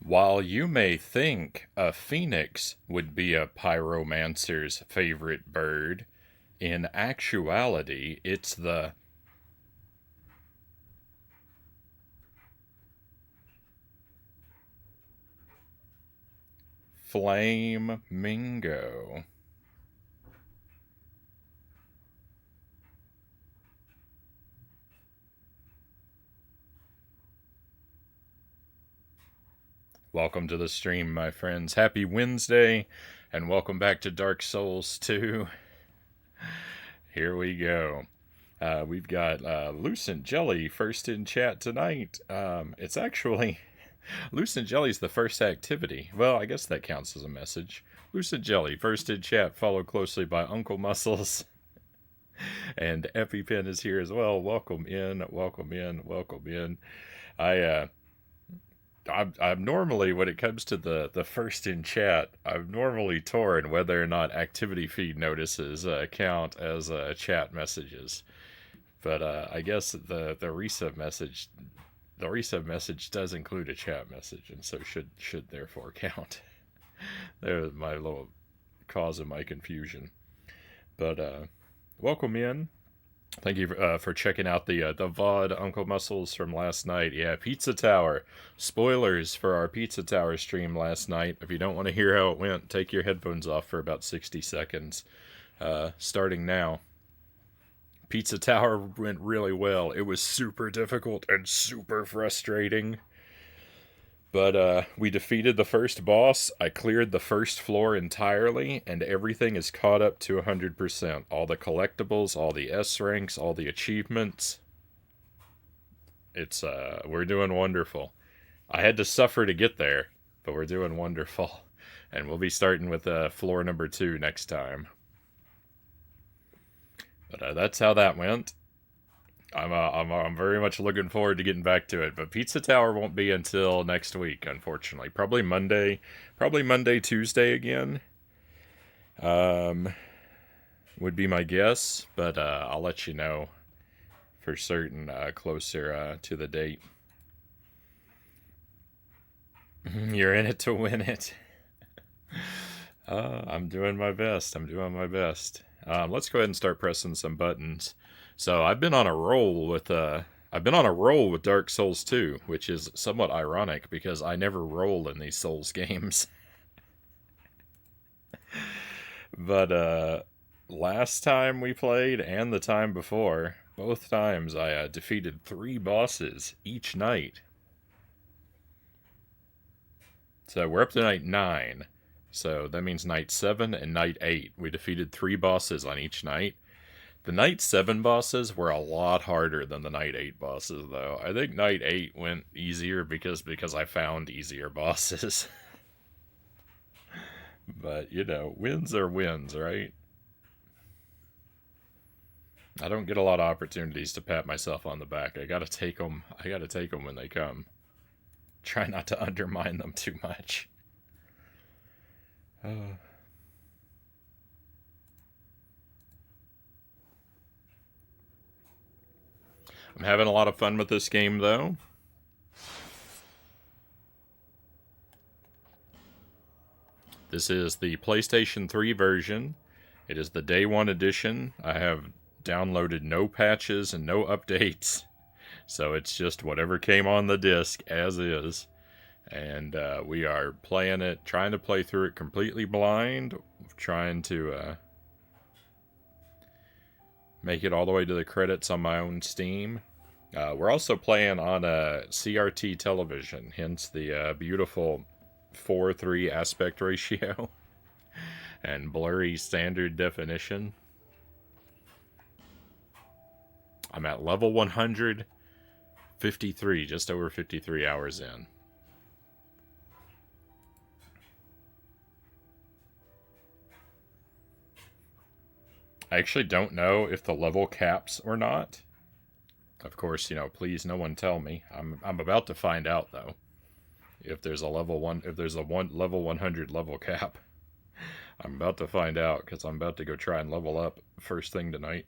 While you may think a phoenix would be a pyromancer's favorite bird, in actuality, it's the flamingo. Welcome to the stream, my friends. Happy Wednesday, and welcome back to Dark Souls 2. Here we go. We've got Lucent Jelly first in chat tonight. It's actually Lucent Jelly's the first activity. Well, I guess that counts as a message. Lucent Jelly first in chat, followed closely by Uncle Muscles. And EpiPen is here as well. Welcome in, welcome in, welcome in. I'm normally, when it comes to the first in chat, I'm normally torn whether or not activity feed notices count as chat messages. But I guess the resub message does include a chat message, and so should therefore count. There's my little cause of my confusion. But welcome in. Thank you for checking out the VOD Uncle Muscles from last night. Yeah, Pizza Tower. Spoilers for our Pizza Tower stream last night. If you don't want to hear how it went, take your headphones off for about 60 seconds. Starting now. Pizza Tower went really well. It was super difficult and super frustrating. But we defeated the first boss. I cleared the first floor entirely, and everything is caught up to 100%. All the collectibles, all the S ranks, all the achievements. We're doing wonderful. I had to suffer to get there, but we're doing wonderful. And we'll be starting with floor number 2 next time. But that's how that went. I'm very much looking forward to getting back to it, but Pizza Tower won't be until next week, unfortunately. Probably Monday, Tuesday again. Would be my guess, but I'll let you know for certain closer to the date. You're in it to win it. I'm doing my best. Let's go ahead and start pressing some buttons. So I've been on a roll with Dark Souls 2, which is somewhat ironic because I never roll in these Souls games. But last time we played and the time before, both times I defeated 3 bosses each night. So we're up to night 9. So that means night 7 and night 8. We defeated 3 bosses on each night. The night 7 bosses were a lot harder than the night 8 bosses, though. I think night 8 went easier because I found easier bosses. But, wins are wins, right? I don't get a lot of opportunities to pat myself on the back. I gotta take them when they come. Try not to undermine them too much. I'm having a lot of fun with this game, though. This is the PlayStation 3 version. It is the Day 1 edition. I have downloaded no patches and no updates. So it's just whatever came on the disc as is. And we are playing it, trying to play through it completely blind. Trying to make it all the way to the credits on my own Steam. We're also playing on a CRT television, hence the beautiful 4:3 aspect ratio and blurry standard definition. I'm at level 153, just over 53 hours in. I actually don't know if the level caps or not. Of course, please no one tell me. I'm about to find out though. If there's a level 100 level cap. I'm about to find out because I'm about to go try and level up first thing tonight.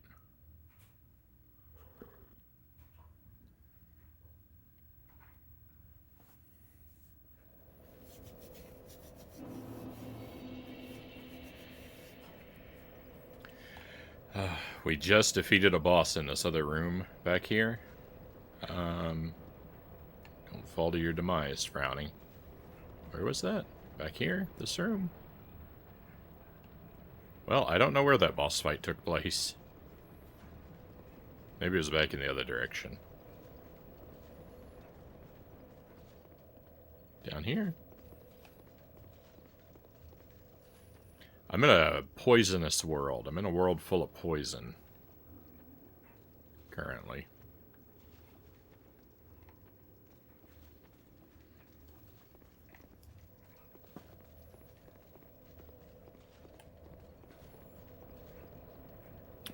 We just defeated a boss in this other room back here. Don't fall to your demise, Frownie. Where was that? Back here? This room? Well, I don't know where that boss fight took place. Maybe it was back in the other direction. Down here? I'm in a poisonous world. I'm in a world full of poison. Currently.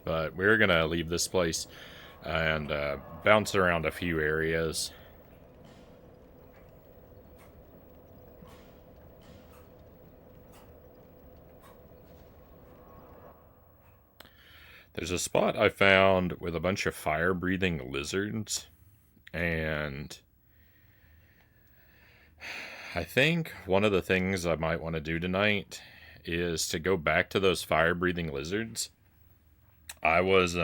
But we're going to leave this place and bounce around a few areas. There's a spot I found with a bunch of fire-breathing lizards, and I think one of the things I might want to do tonight is to go back to those fire-breathing lizards. I was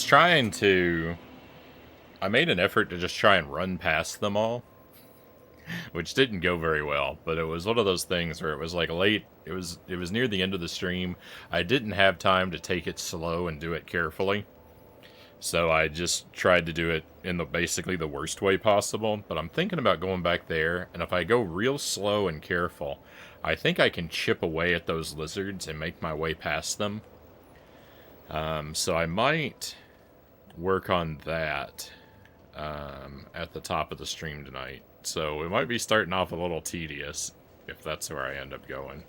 trying to... I made an effort to just try and run past them all, which didn't go very well, but it was one of those things where it was like late, it was near the end of the stream. I didn't have time to take it slow and do it carefully, so I just tried to do it in basically the worst way possible. But I'm thinking about going back there, and if I go real slow and careful, I think I can chip away at those lizards and make my way past them. So I might work on that at the top of the stream tonight. So we might be starting off a little tedious if that's where I end up going.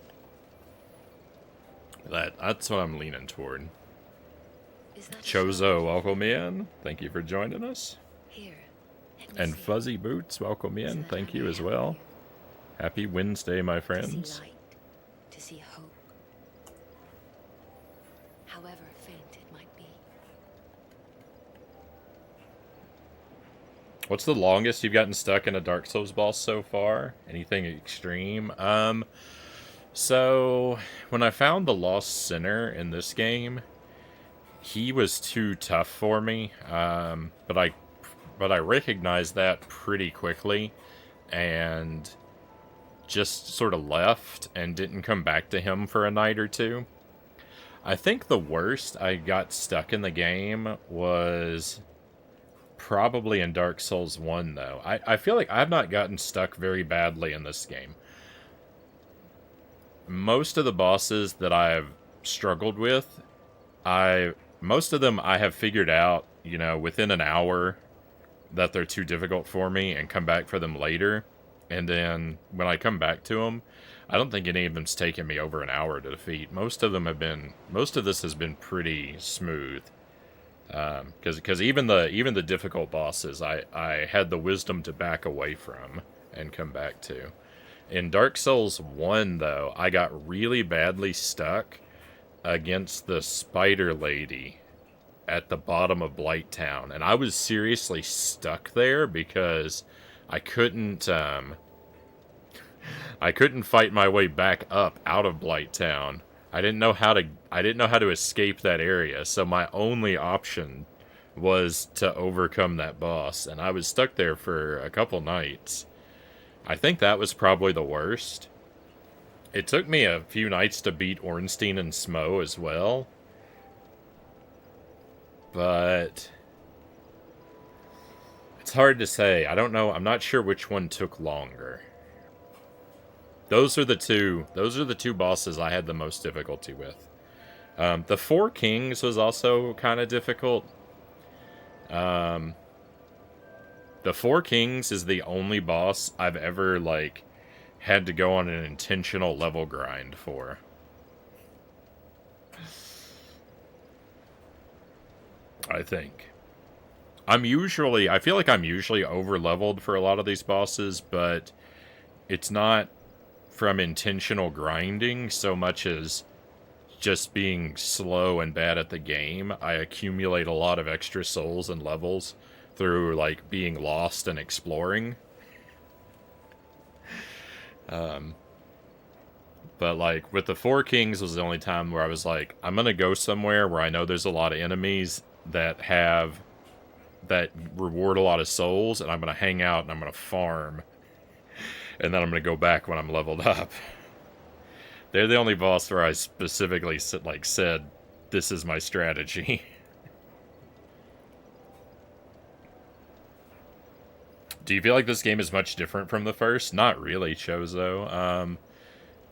That's what I'm leaning toward. Chozo, welcome in. Thank you for joining us. And Fuzzy Boots, welcome in. Thank you as well. Happy Wednesday, my friends. To see light, to see hope, however faint it might be. What's the longest you've gotten stuck in a Dark Souls boss so far? Anything extreme? So when I found the Lost Sinner in this game, he was too tough for me. But I recognized that pretty quickly, and just sort of left and didn't come back to him for a night or two. I think the worst I got stuck in the game was probably in Dark Souls 1, though. I feel like I've not gotten stuck very badly in this game. Most of the bosses that I've struggled with, most of them I have figured out, you know, within an hour that they're too difficult for me and come back for them later. And then when I come back to them, I don't think any of them's taken me over an hour to defeat. Most of this has been pretty smooth. Because even the difficult bosses, I had the wisdom to back away from and come back to. In Dark Souls 1, though, I got really badly stuck against the spider lady at the bottom of Blight Town, and I was seriously stuck there because I couldn't fight my way back up out of Blight Town. I didn't know how to escape that area, so my only option was to overcome that boss, and I was stuck there for a couple nights. I think that was probably the worst. It took me a few nights to beat Ornstein and Smo as well, but it's hard to say. I don't know. I'm not sure which one took longer. Those are the two bosses I had the most difficulty with. The Four Kings was also kind of difficult. The Four Kings is the only boss I've ever, like, had to go on an intentional level grind for. I think. I feel like I'm usually over-leveled for a lot of these bosses, but it's not from intentional grinding so much as just being slow and bad at the game. I accumulate a lot of extra souls and levels through, like, being lost and exploring. But like with the Four Kings was the only time where I was like, I'm gonna go somewhere where I know there's a lot of enemies that reward a lot of souls, and I'm gonna hang out and I'm gonna farm, and then I'm gonna go back when I'm leveled up. They're the only boss where I specifically said, this is my strategy. Do you feel like this game is much different from the first? Not really, Chozo.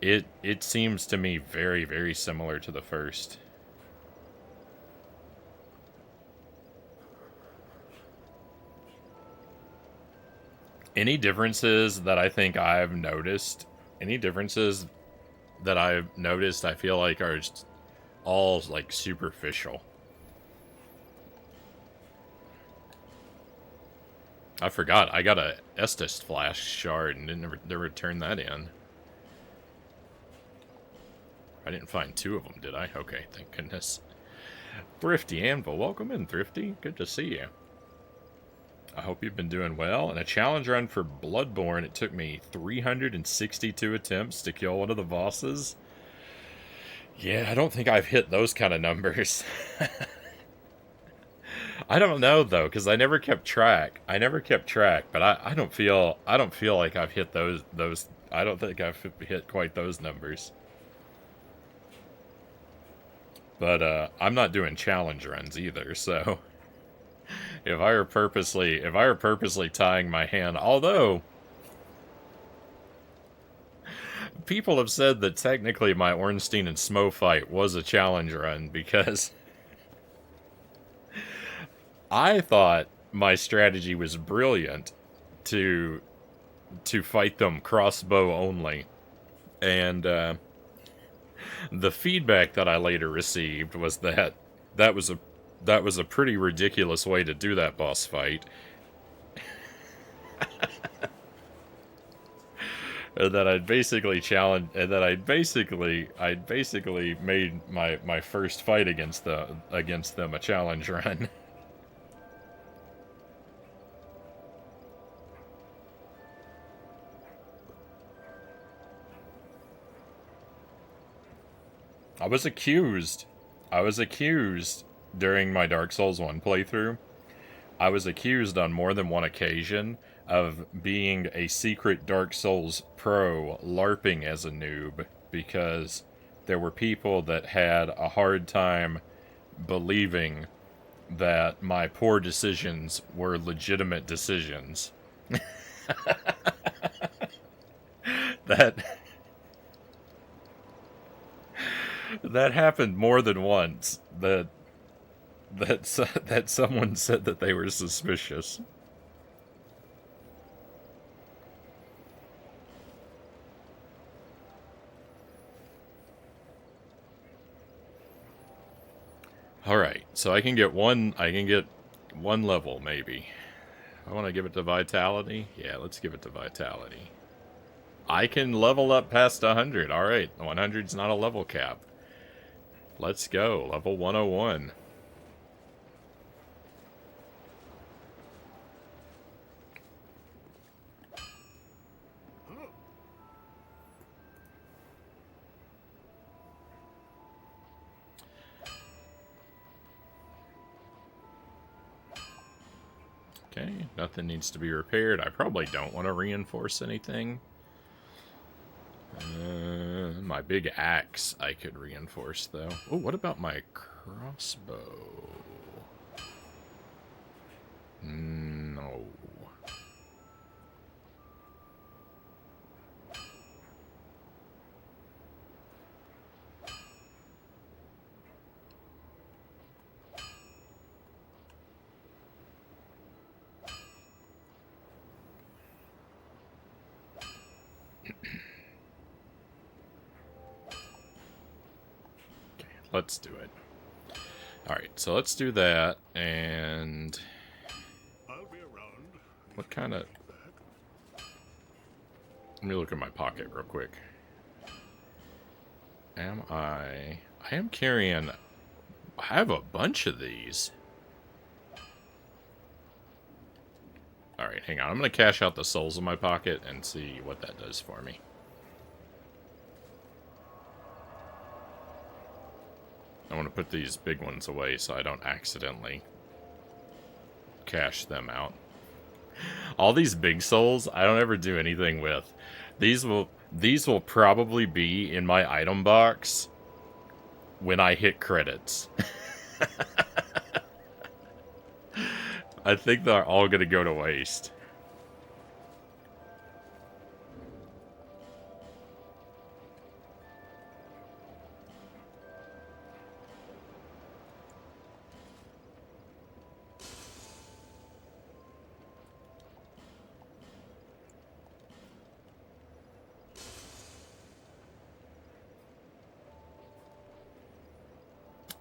It seems to me very, very similar to the first. Any differences that I think I've noticed, any differences that I've noticed, I feel like are just all like superficial. I forgot, I got a Estus flash shard and didn't never turn that in. I didn't find two of them, did I? Okay, thank goodness. Thrifty Anvil, welcome in, Thrifty. Good to see you. I hope you've been doing well. In a challenge run for Bloodborne, it took me 362 attempts to kill one of the bosses. Yeah, I don't think I've hit those kind of numbers. I don't know though, because I never kept track. But I don't feel like I've hit those. I don't think I've hit quite those numbers. But I'm not doing challenge runs either, so if I were purposely tying my hand, although people have said that technically my Ornstein and Smo fight was a challenge run because I thought my strategy was brilliant to fight them crossbow only, and the feedback that I later received was that was a pretty ridiculous way to do that boss fight. And that I'd basically made my first fight against them a challenge run. I was accused during my Dark Souls 1 playthrough. I was accused on more than one occasion of being a secret Dark Souls pro LARPing as a noob because there were people that had a hard time believing that my poor decisions were legitimate decisions. that that happened more than once. That someone said that they were suspicious. All right, so I can get one level maybe. I want to give it to Vitality. Yeah, let's give it to Vitality. I can level up past 100. All right, 100's not a level cap. Let's go, level 101. Okay, nothing needs to be repaired. I probably don't want to reinforce anything. My big axe I could reinforce, though. Oh, what about my crossbow? No. Let's do it. Alright, so let's do that, and... what kind of... let me look at my pocket real quick. I am carrying... I have a bunch of these. Alright, hang on. I'm going to cash out the souls in my pocket and see what that does for me. I want to put these big ones away so I don't accidentally cash them out. All these big souls, I don't ever do anything with. These will probably be in my item box when I hit credits. I think they're all gonna go to waste.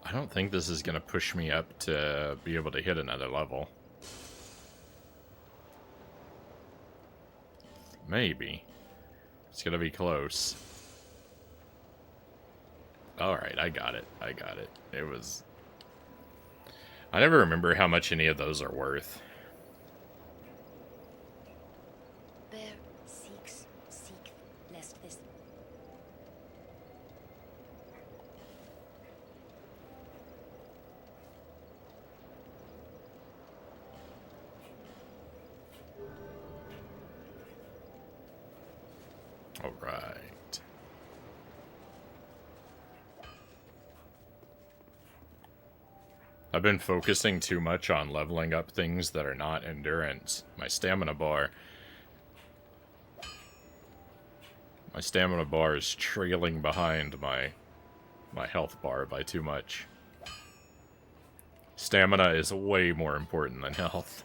I don't think this is gonna push me up to be able to hit another level. Maybe. It's gonna be close. Alright, I got it. I got it. It was... I never remember how much any of those are worth. Bear seek, lest this. Alright. I've been focusing too much on leveling up things that are not endurance. My stamina bar is trailing behind my health bar by too much. Stamina is way more important than health.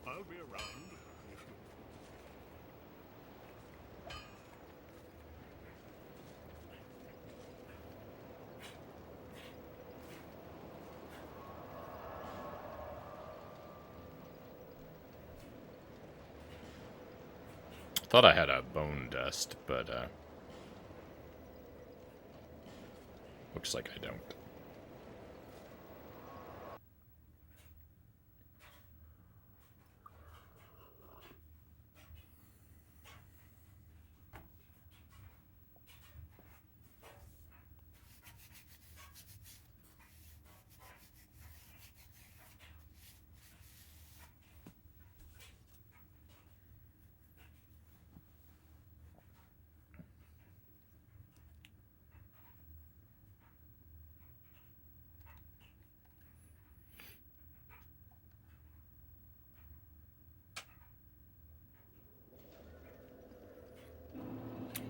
I'll be around. Thought I had a bone dust, but looks like I don't.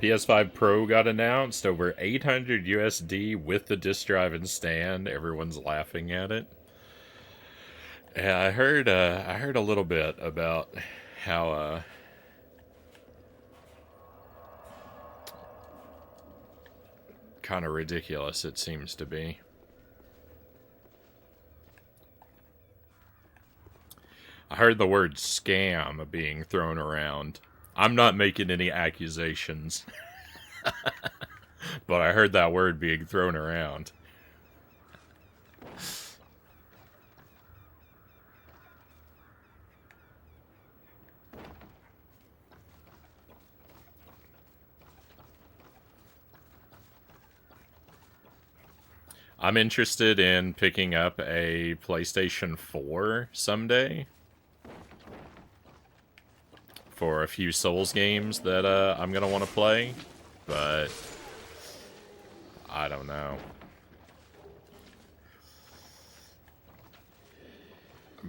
PS5 Pro got announced, over 800 USD with the disk drive and stand. Everyone's laughing at it. Yeah, I heard a little bit about how kind of ridiculous it seems to be. I heard the word scam being thrown around. I'm not making any accusations. But I heard that word being thrown around. I'm interested in picking up a PlayStation 4 someday. For a few Souls games that I'm going to want to play. But I don't know.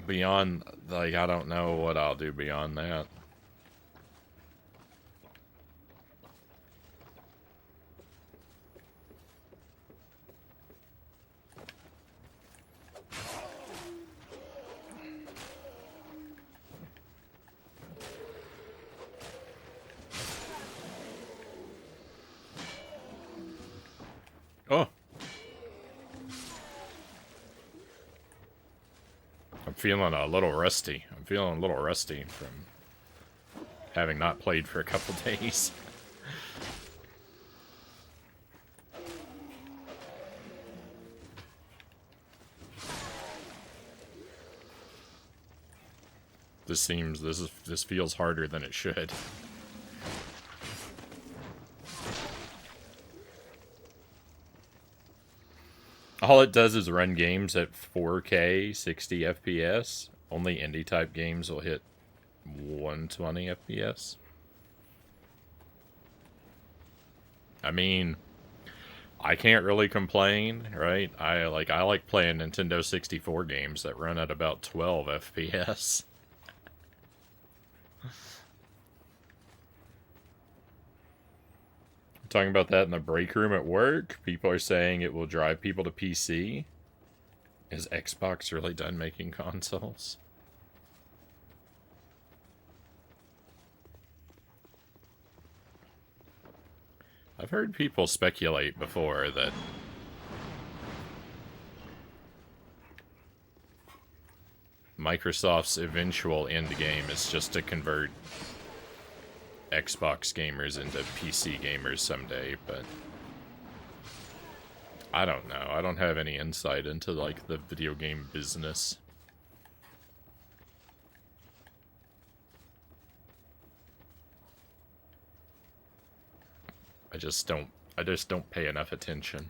Beyond, like, I don't know what I'll do beyond that. Oh. I'm feeling a little rusty. I'm feeling a little rusty from having not played for a couple days. This feels harder than it should. All it does is run games at 4K, 60 FPS. Only indie type games will hit 120 FPS. I mean, I can't really complain, right? I like playing Nintendo 64 games that run at about 12 FPS. Talking about that in the break room at work. People are saying it will drive people to PC. Is Xbox really done making consoles? I've heard people speculate before that Microsoft's eventual end game is just to convert Xbox gamers into PC gamers someday, but I don't know. I don't have any insight into, like, the video game business. I just don't pay enough attention.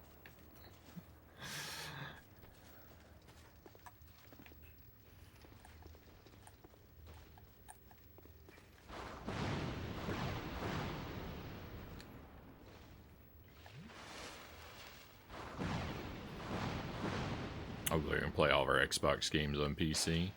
Oh, we're gonna play all of our Xbox games on PC.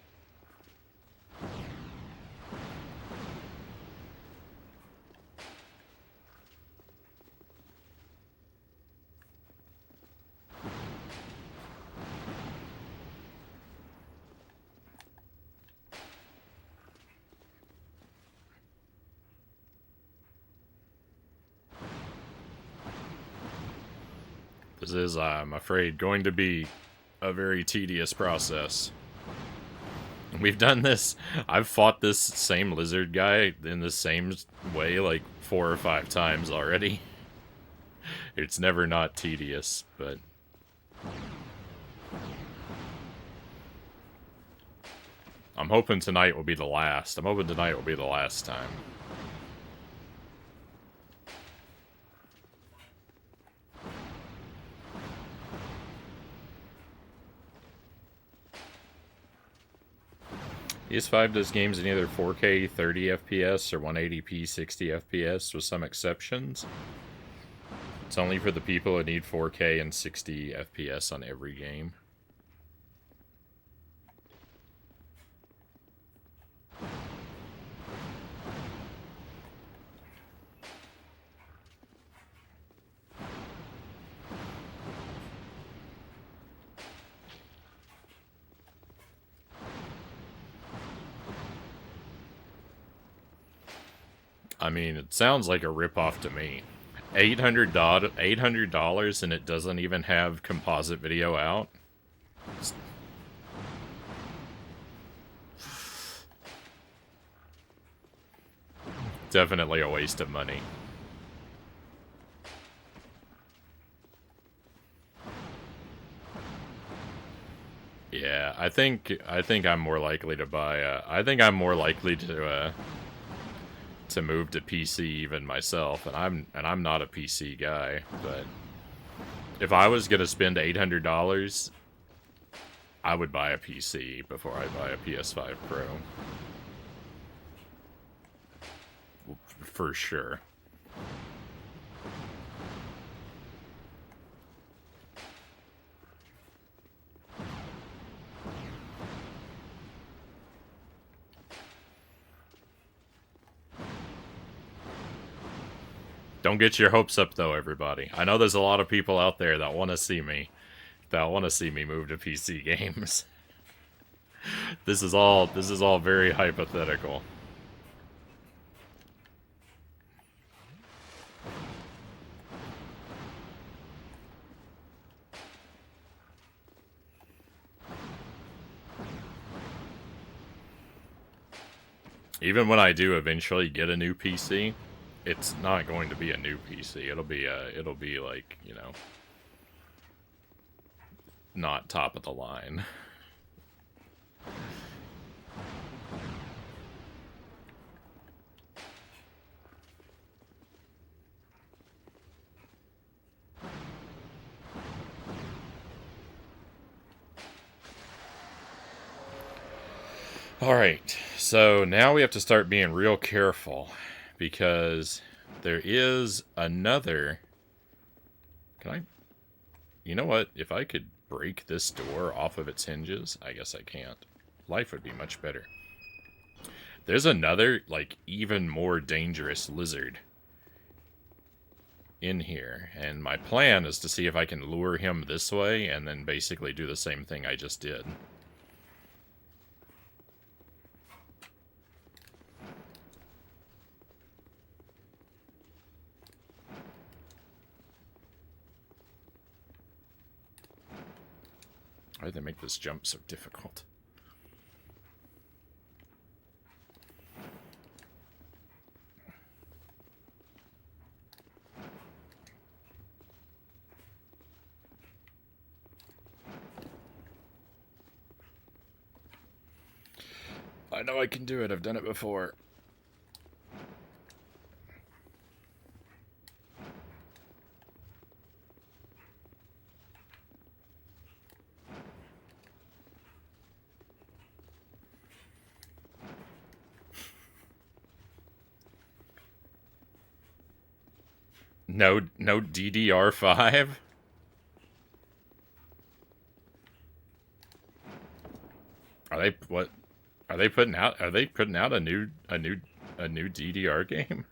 This is, I'm afraid, going to be a very tedious process. We've done this. I've fought this same lizard guy in the same way like 4 or 5 times already. It's never not tedious, but I'm hoping tonight will be the last. I'm hoping tonight will be the last time. PS5 does games in either 4K 30 FPS or 180p 60 FPS with some exceptions. It's only for the people who need 4K and 60 FPS on every game. I mean, it sounds like a ripoff to me. $800 and it doesn't even have composite video out. Definitely a waste of money. Yeah, I think I'm more likely to buy. I think I'm more likely to move to PC even myself, and I'm not a PC guy. But if I was gonna spend $800, I would buy a PC before I buy a PS5 Pro. For sure. Don't get your hopes up, though, everybody. I know there's a lot of people out there that want to see me move to PC games. This is all very hypothetical. Even when I do eventually get a new PC, it's not going to be a new PC. It'll be like, you know, not top of the line. Alright, so now we have to start being real careful because there is another. Can I? You know what? If I could break this door off of its hinges, I guess I can't. Life would be much better. There's another, like, even more dangerous lizard in here, and my plan is to see if I can lure him this way and then basically do the same thing I just did. Why did they make this jump so difficult? I know I can do it. I've done it before. No DDR5? Are they what? Are they putting out? Are they putting out a new DDR game?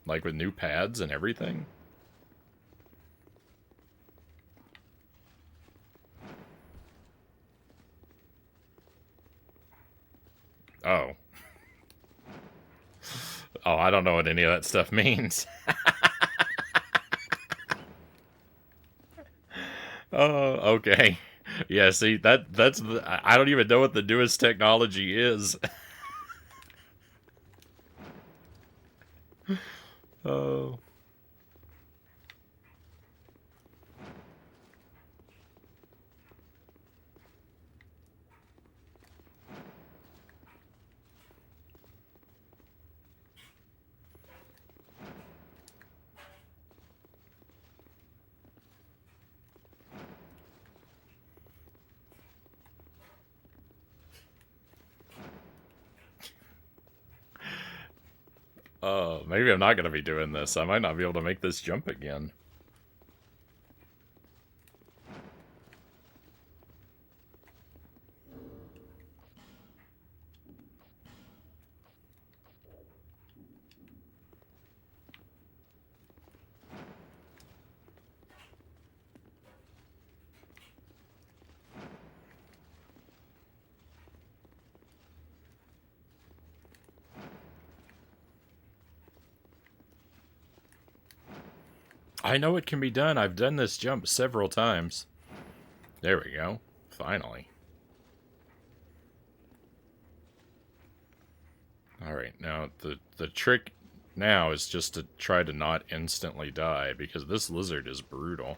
Like with new pads and everything? Oh. Oh, I don't know what any of that stuff means. Oh, okay. Yeah, see, that's the, I don't even know what the newest technology is. Oh. Maybe I'm not going to be doing this. I might not be able to make this jump again. I know it can be done. I've done this jump several times. There we go. Finally. Alright, now the trick now is just to try to not instantly die, because this lizard is brutal.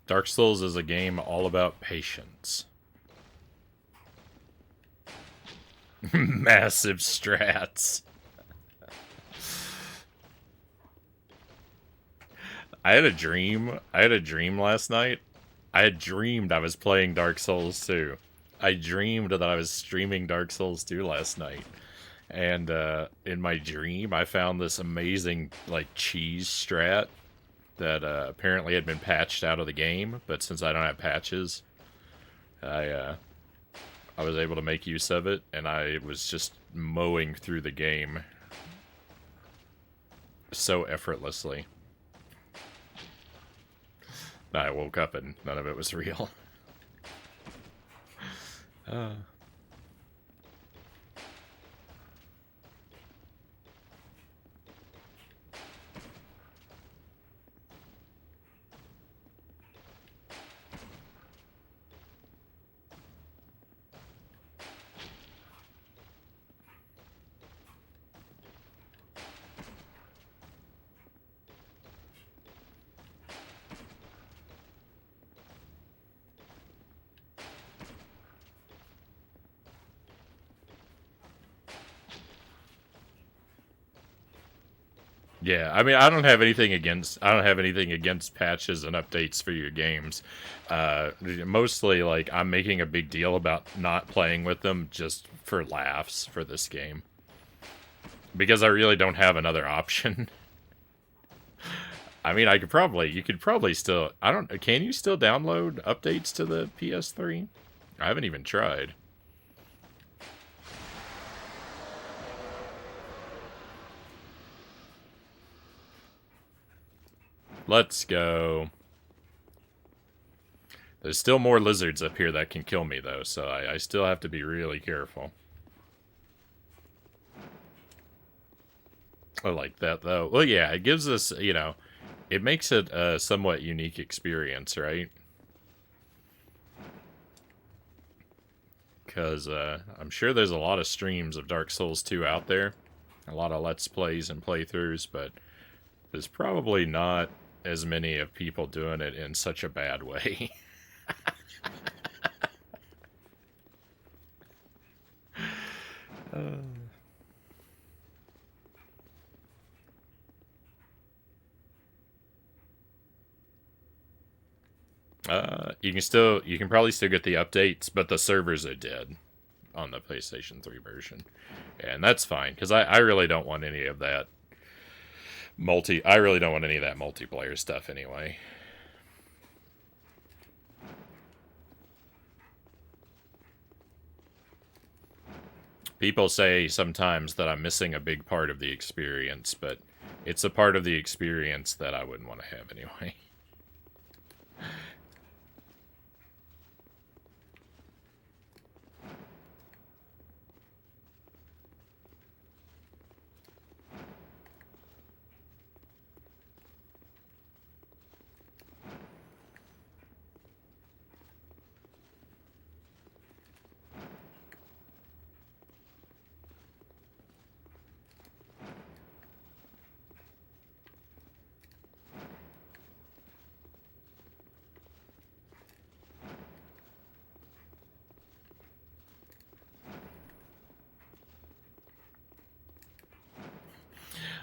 Dark Souls is a game all about patience. Massive strats. I had a dream. I had a dream last night. I had dreamed I was playing Dark Souls 2. I dreamed that I was streaming Dark Souls 2 last night. And in my dream, I found this amazing, like, cheese strat that apparently had been patched out of the game. But since I don't have patches, I was able to make use of it. And I was just mowing through the game so effortlessly. I woke up and none of it was real. Yeah, I mean, I don't have anything against patches and updates for your games. Mostly, like, I'm making a big deal about not playing with them just for laughs for this game. Because I really don't have another option. I mean, you could probably still, can you still download updates to the PS3? I haven't even tried. Let's go. There's still more lizards up here that can kill me, though, so I still have to be really careful. I like that, though. Well, yeah, it gives us, you know, it makes it a somewhat unique experience, right? Because I'm sure there's a lot of streams of Dark Souls 2 out there. A lot of Let's Plays and playthroughs, but there's probably not as many of people doing it in such a bad way. You can probably still get the updates, but the servers are dead on the PlayStation 3 version. And that's fine, because I really don't want any of that I really don't want any of that multiplayer stuff anyway. People say sometimes that I'm missing a big part of the experience, but it's a part of the experience that I wouldn't want to have anyway.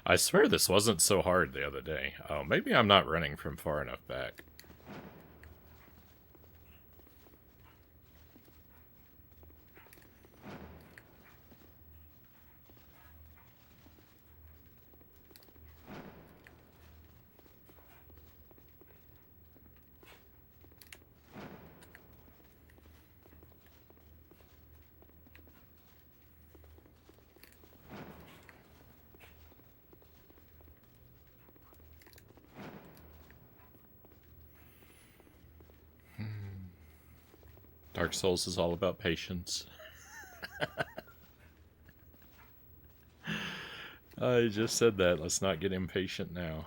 I swear this wasn't so hard the other day. Oh, maybe I'm not running from far enough back. Dark Souls is all about patience. I just said that. Let's not get impatient now.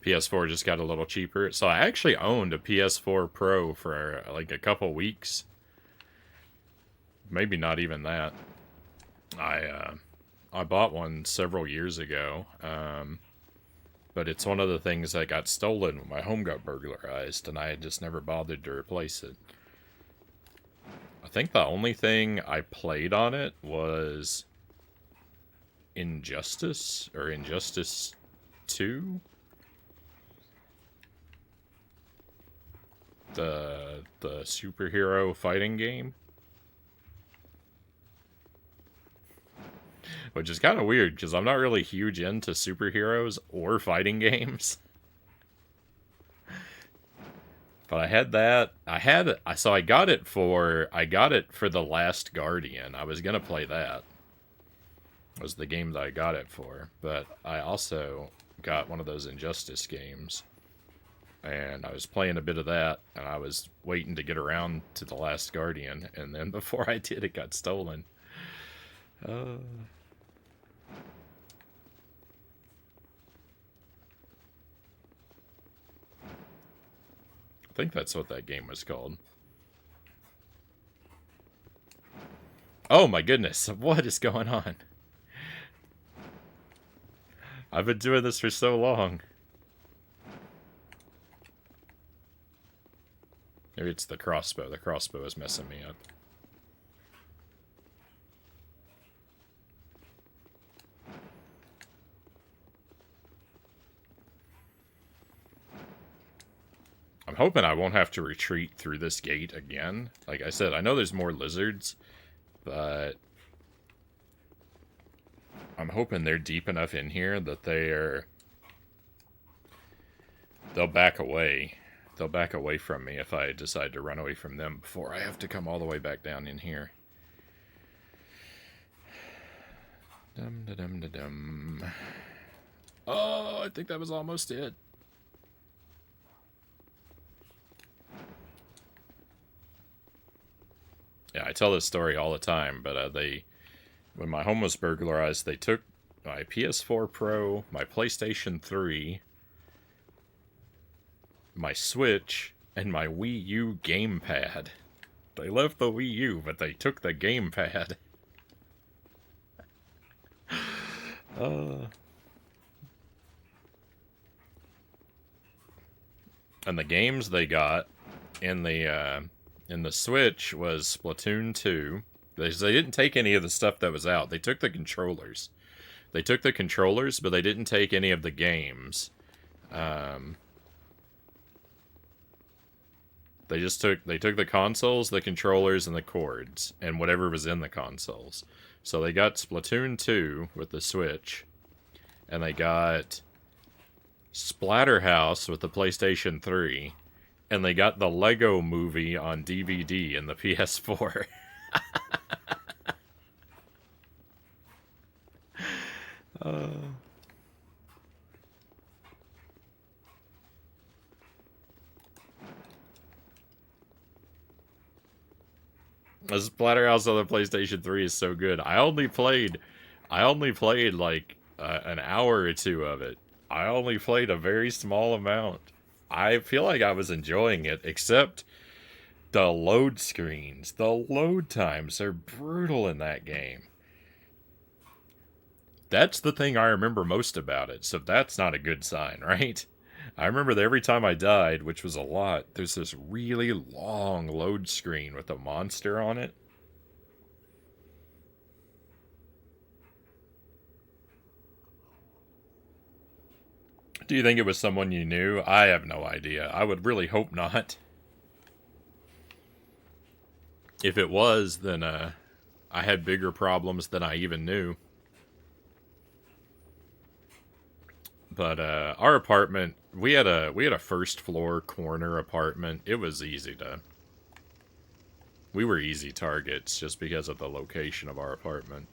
PS4 just got a little cheaper. So I actually owned a PS4 Pro for like a couple weeks. Maybe not even that. I bought one several years ago, but it's one of the things that got stolen when my home got burglarized, and I had just never bothered to replace it. I think the only thing I played on it was Injustice, or Injustice 2? The superhero fighting game? Which is kind of weird, because I'm not really huge into superheroes or fighting games. But I had that. So I got it for The Last Guardian. I was gonna play that. Was the game that I got it for. But I also got one of those Injustice games. And I was playing a bit of that, and I was waiting to get around to The Last Guardian, and then before I did, it got stolen. I think that's what that game was called. Oh my goodness, what is going on? I've been doing this for so long. Maybe it's the crossbow. The crossbow is messing me up. I'm hoping I won't have to retreat through this gate again. Like I said, I know there's more lizards, but I'm hoping they're deep enough in here that they'll back away. They'll back away from me if I decide to run away from them before I have to come all the way back down in here. Dum-da-dum-da-dum. Oh, I think that was almost it. Yeah, I tell this story all the time, but when my home was burglarized, they took my PS4 Pro, my PlayStation 3, my Switch, and my Wii U gamepad. They left the Wii U, but they took the gamepad. And the games they got in the Switch was Splatoon 2. They didn't take any of the stuff that was out. They took the controllers. They took the controllers, but they didn't take any of the games. They took the consoles, the controllers, and the cords, and whatever was in the consoles. So they got Splatoon 2 with the Switch, and they got Splatterhouse with the PlayStation 3, and they got the Lego Movie on DVD in the PS4. The Splatterhouse on the PlayStation 3 is so good. I only played like an hour or two of it. I only played a very small amount. I feel like I was enjoying it, except the load screens. The load times are brutal in that game. That's the thing I remember most about it, so that's not a good sign, right? I remember that every time I died, which was a lot, there's this really long load screen with a monster on it. Do you think it was someone you knew? I have no idea. I would really hope not. If it was, then I had bigger problems than I even knew. But our apartment, we had a first floor corner apartment. It was we were easy targets just because of the location of our apartment.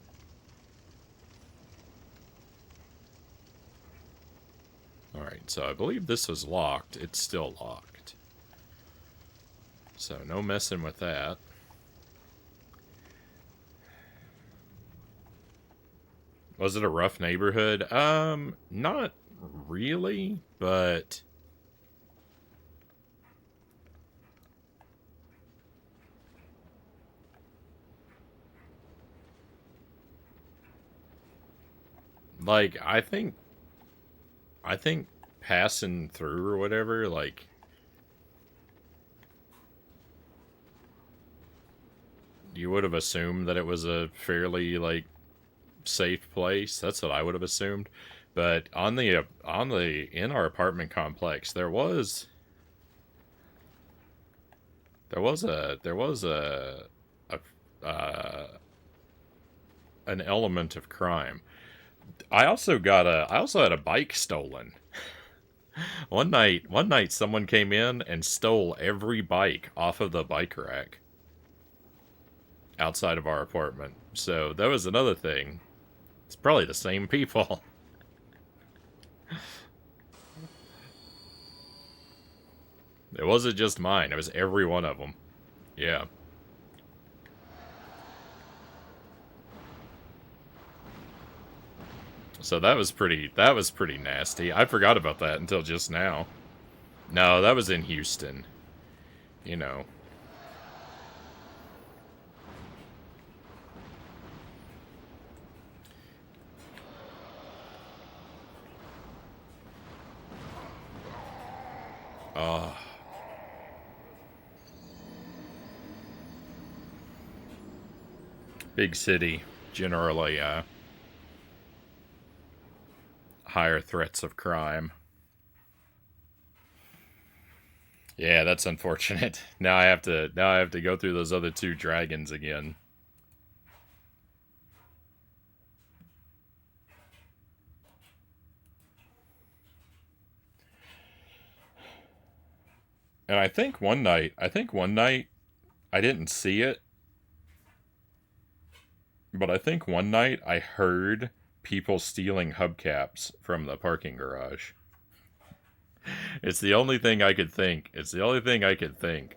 Alright, so I believe this was locked. It's still locked. So no messing with that. Was it a rough neighborhood? Not really, but like I think passing through or whatever, like you would have assumed that it was a fairly like safe place. That's what I would have assumed. But on the in our apartment complex, there was a an element of crime. I also had a bike stolen. One night someone came in and stole every bike off of the bike rack outside of our apartment. So that was another thing. It's probably the same people. It wasn't just mine. It was every one of them. Yeah. So that was pretty nasty. I forgot about that until just now. No, that was in Houston. You know. Uh Big city generally higher threats of crime. Yeah, that's unfortunate. Now I have to go through those other two dragons again. And I think one night I didn't see it, but I think one night I heard people stealing hubcaps from the parking garage. It's the only thing I could think. It's the only thing I could think.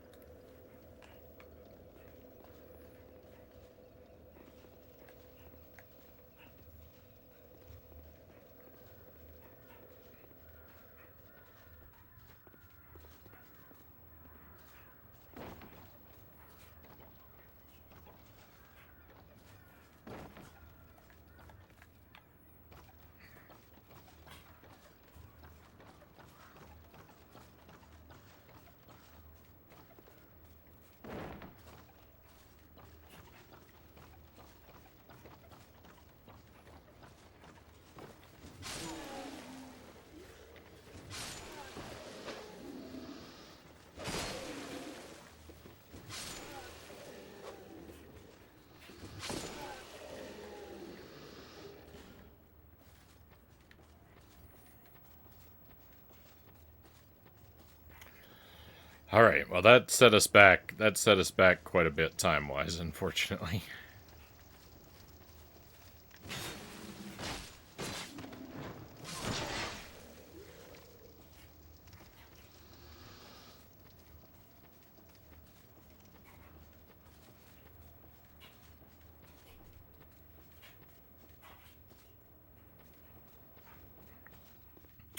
All right. Well, that set us back. That set us back quite a bit time-wise, unfortunately.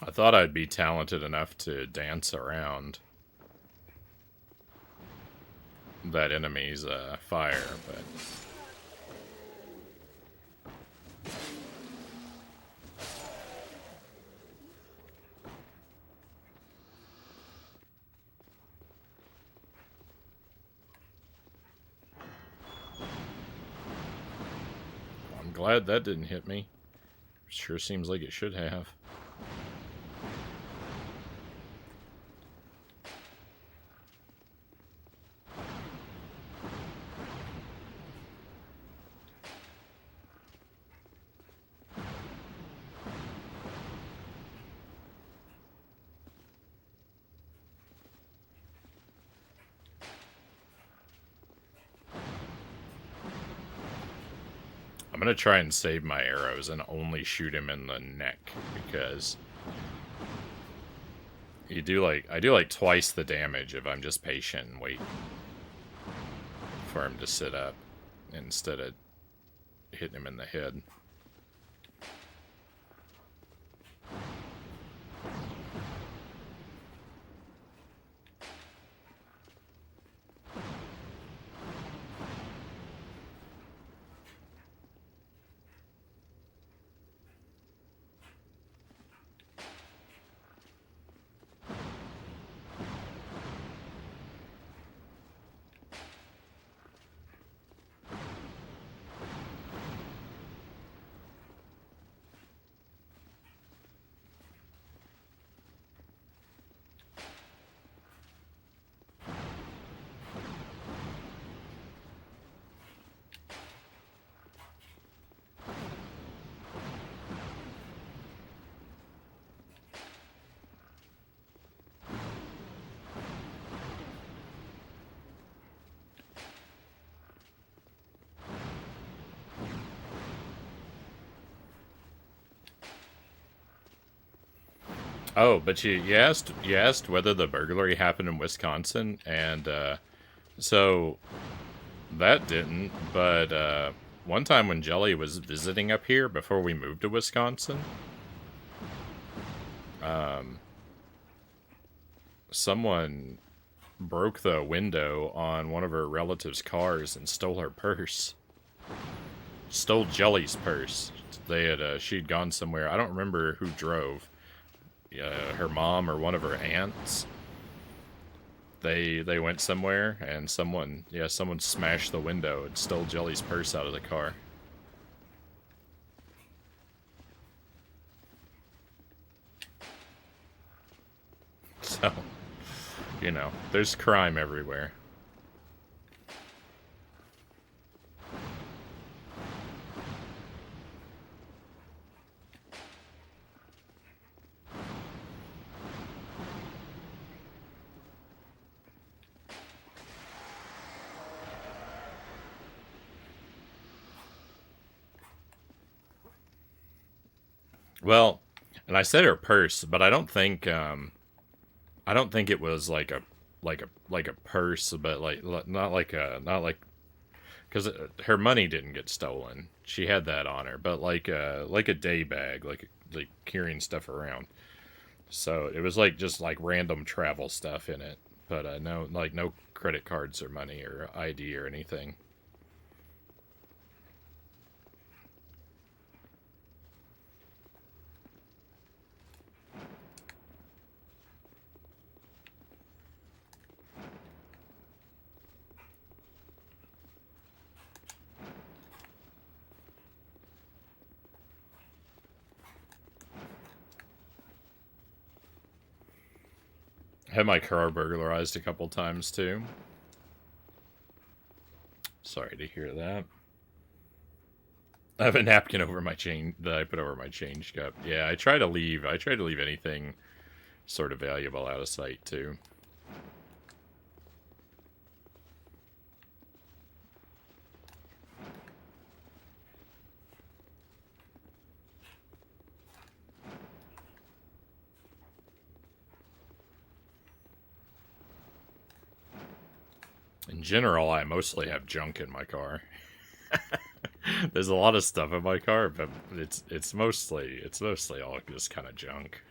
I thought I'd be talented enough to dance around that enemy's fire, but I'm glad that didn't hit me. Sure seems like it should have. I'm gonna try and save my arrows and only shoot him in the neck because I do like twice the damage if I'm just patient and wait for him to sit up instead of hitting him in the head. Oh, but you asked whether the burglary happened in Wisconsin, and so that didn't. But one time when Jelly was visiting up here before we moved to Wisconsin, someone broke the window on one of her relatives' cars and stole her purse. Stole Jelly's purse. They had she'd gone somewhere. I don't remember who drove. Her mom or one of her aunts. They went somewhere and someone smashed the window and stole Jelly's purse out of the car. So, there's crime everywhere. Well, and I said her purse, but I don't think it was like a purse, but not like because her money didn't get stolen. She had that on her, but like a day bag, like carrying stuff around. So it was like just like random travel stuff in it, but no credit cards or money or ID or anything. Had my car burglarized a couple times too. Sorry to hear that. I have a napkin over my chain that I put over my change cup. Yeah, I try to leave. I try to leave anything sort of valuable out of sight too. In general, I mostly have junk in my car. There's a lot of stuff in my car, but it's mostly all just kind of junk.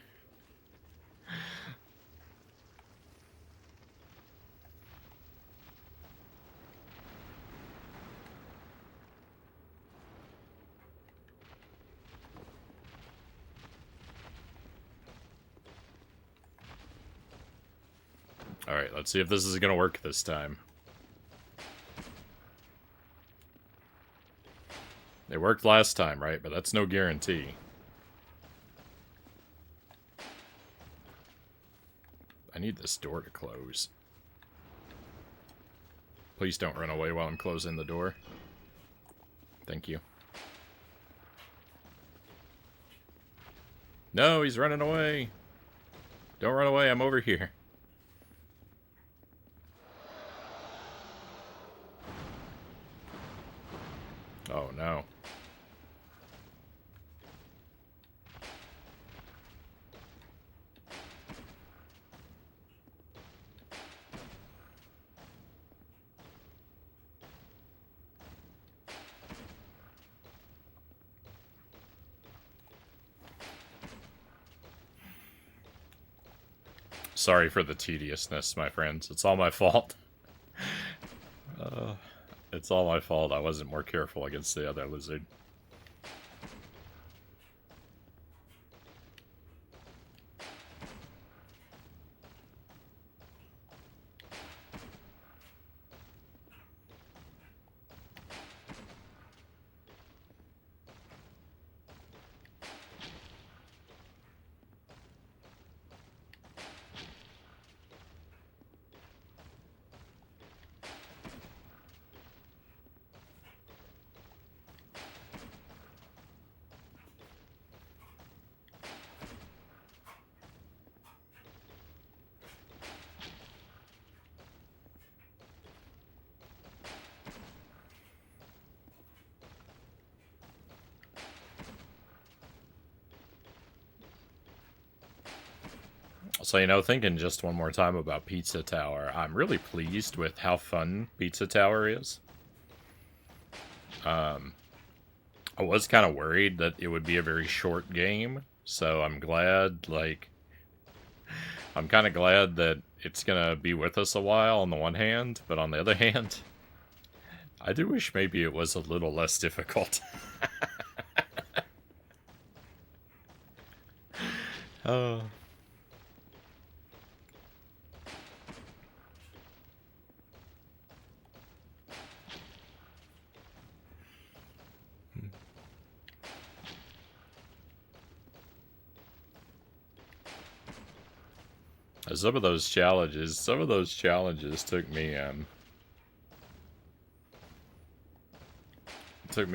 All right, let's see if this is gonna work this time. It worked last time, right? But that's no guarantee. I need this door to close. Please don't run away while I'm closing the door. Thank you. No, he's running away. Don't run away, I'm over here. Oh no. Sorry for the tediousness, my friends. It's all my fault. Uh, it's all my fault. I wasn't more careful against the other lizard. So, you know, thinking just one more time about Pizza Tower, I'm really pleased with how fun Pizza Tower is. I was kind of worried that it would be a very short game, so I'm glad, like, I'm kind of glad that it's gonna be with us a while on the one hand, but on the other hand, I do wish maybe it was a little less difficult. Oh. Some of those challenges took me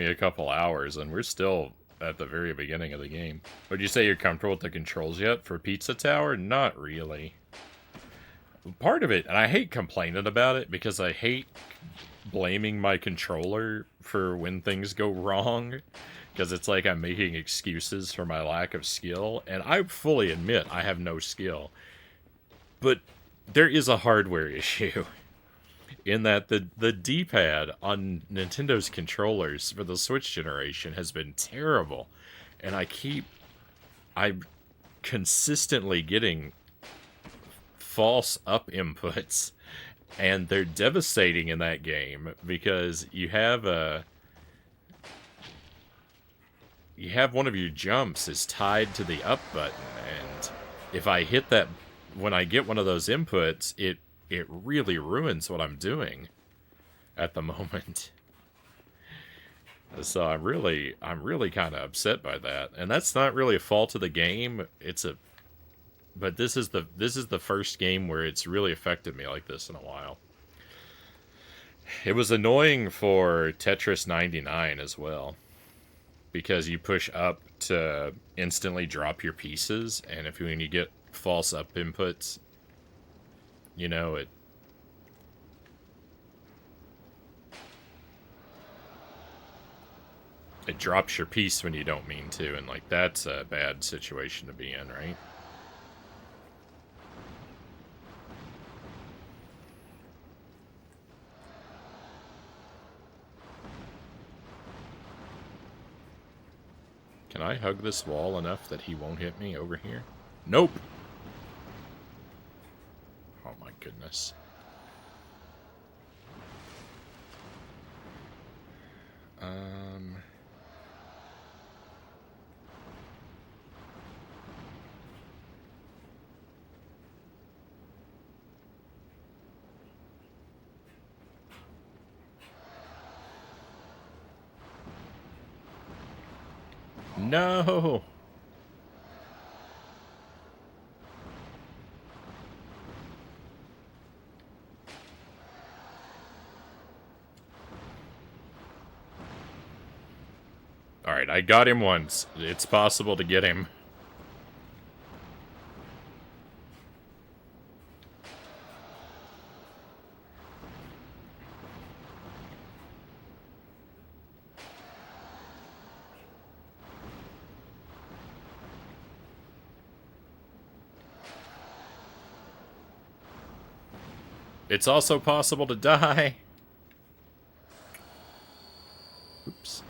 a couple hours, and we're still at the very beginning of the game. Would you say you're comfortable with the controls yet for Pizza Tower? Not really. Part of it, and I hate complaining about it because I hate blaming my controller for when things go wrong, because it's like I'm making excuses for my lack of skill, and I fully admit I have no skill. But there is a hardware issue in that the D-pad on Nintendo's controllers for the Switch generation has been terrible, and I'm consistently getting false up inputs, and they're devastating in that game because you have one of your jumps is tied to the up button, and if I hit that when I get one of those inputs, it really ruins what I'm doing at the moment. So I'm really kind of upset by that, and that's not really a fault of the game. But this is the first game where it's really affected me like this in a while. It was annoying for Tetris 99 as well, because you push up to instantly drop your pieces, and when you get false up inputs, you know, it drops your piece when you don't mean to, and like that's a bad situation to be in, right? Can I hug this wall enough that he won't hit me over here? Nope. Oh my goodness. No! Alright, I got him once. It's possible to get him. It's also possible to die. Oops.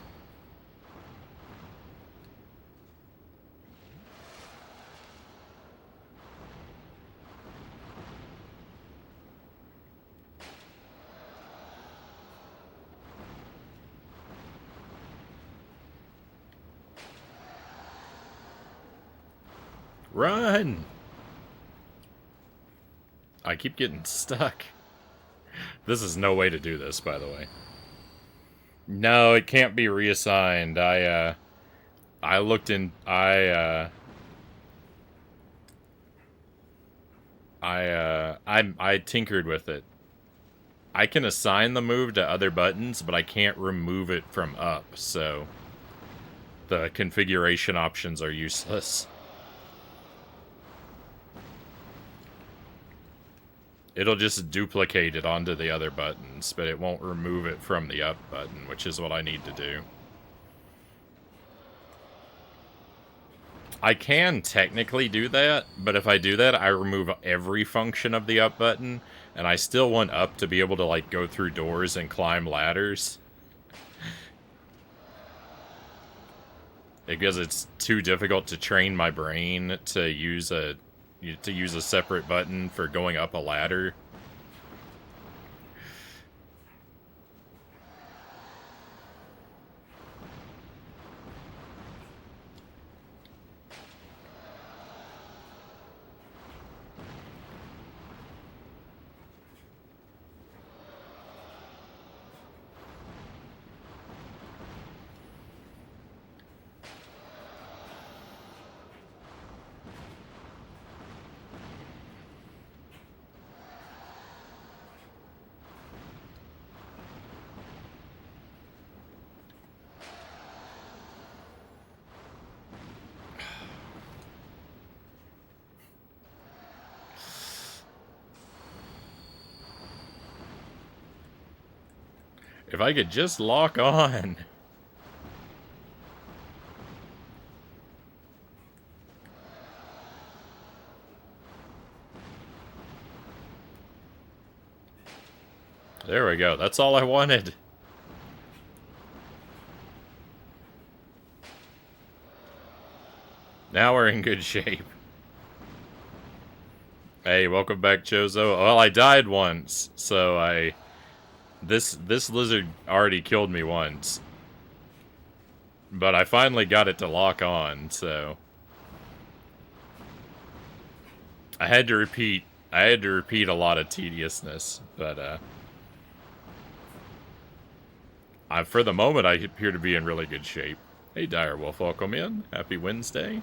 Run! I keep getting stuck. This is no way to do this, by the way. No, it can't be reassigned. I tinkered with it. I can assign the move to other buttons, but I can't remove it from up, so the configuration options are useless. It'll just duplicate it onto the other buttons, but it won't remove it from the up button, which is what I need to do. I can technically do that, but if I do that, I remove every function of the up button, and I still want up to be able to, like, go through doors and climb ladders. Because it's too difficult to train my brain to use a separate button for going up a ladder. If I could just lock on. There we go. That's all I wanted. Now we're in good shape. Hey, welcome back, Chozo. Well, I died once, so This lizard already killed me once. But I finally got it to lock on, so... I had to repeat a lot of tediousness, but, for the moment, I appear to be in really good shape. Hey, Direwolf, welcome in. Happy Wednesday.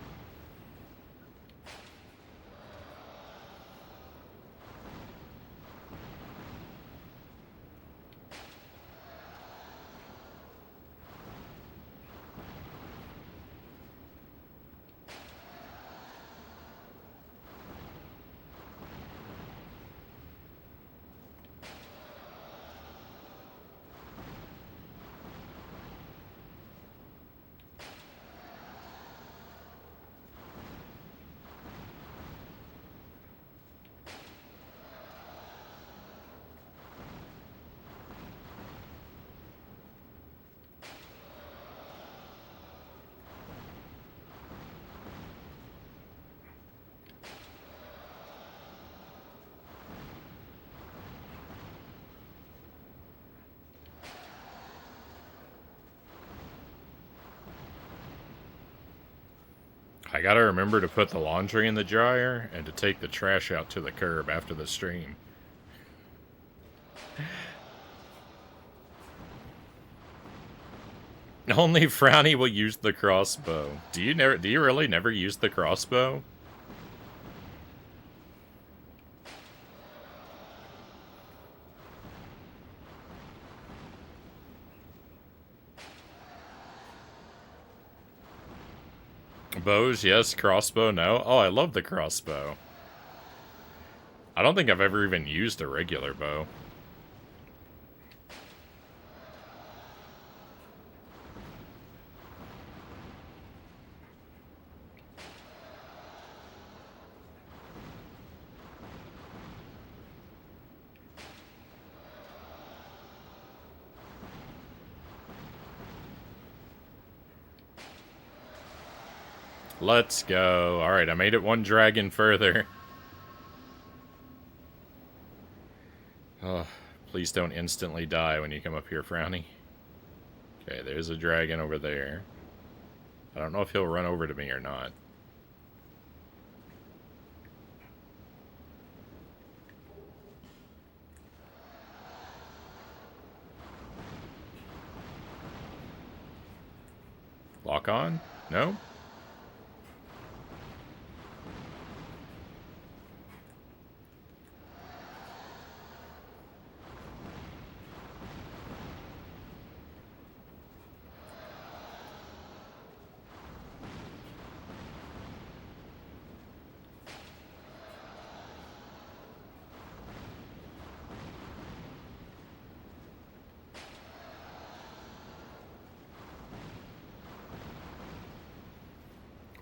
I gotta remember to put the laundry in the dryer and to take the trash out to the curb after the stream. Only Frownie will use the crossbow. Do you really never use the crossbow? Bows, yes. Crossbow, no. Oh, I love the crossbow. I don't think I've ever even used a regular bow. Let's go. Alright, I made it one dragon further. Oh, please don't instantly die when you come up here, Frownie. Okay, there's a dragon over there. I don't know if he'll run over to me or not. Lock on? No?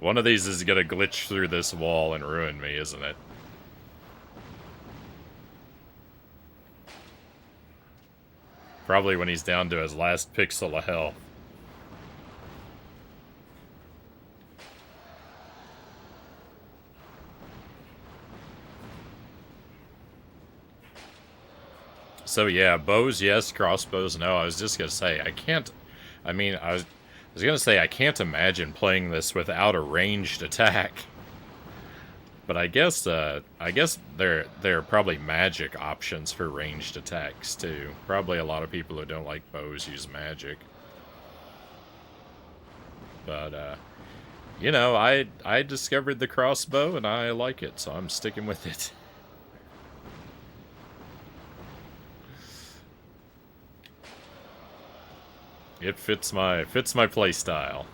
One of these is gonna glitch through this wall and ruin me, isn't it? Probably when he's down to his last pixel of health. So yeah, bows yes, crossbows no. I was just gonna say I can't. I mean, I was gonna say I can't imagine playing this without a ranged attack. But I guess there are probably magic options for ranged attacks too. Probably a lot of people who don't like bows use magic. But you know, I discovered the crossbow and I like it, so I'm sticking with it. It fits my play style.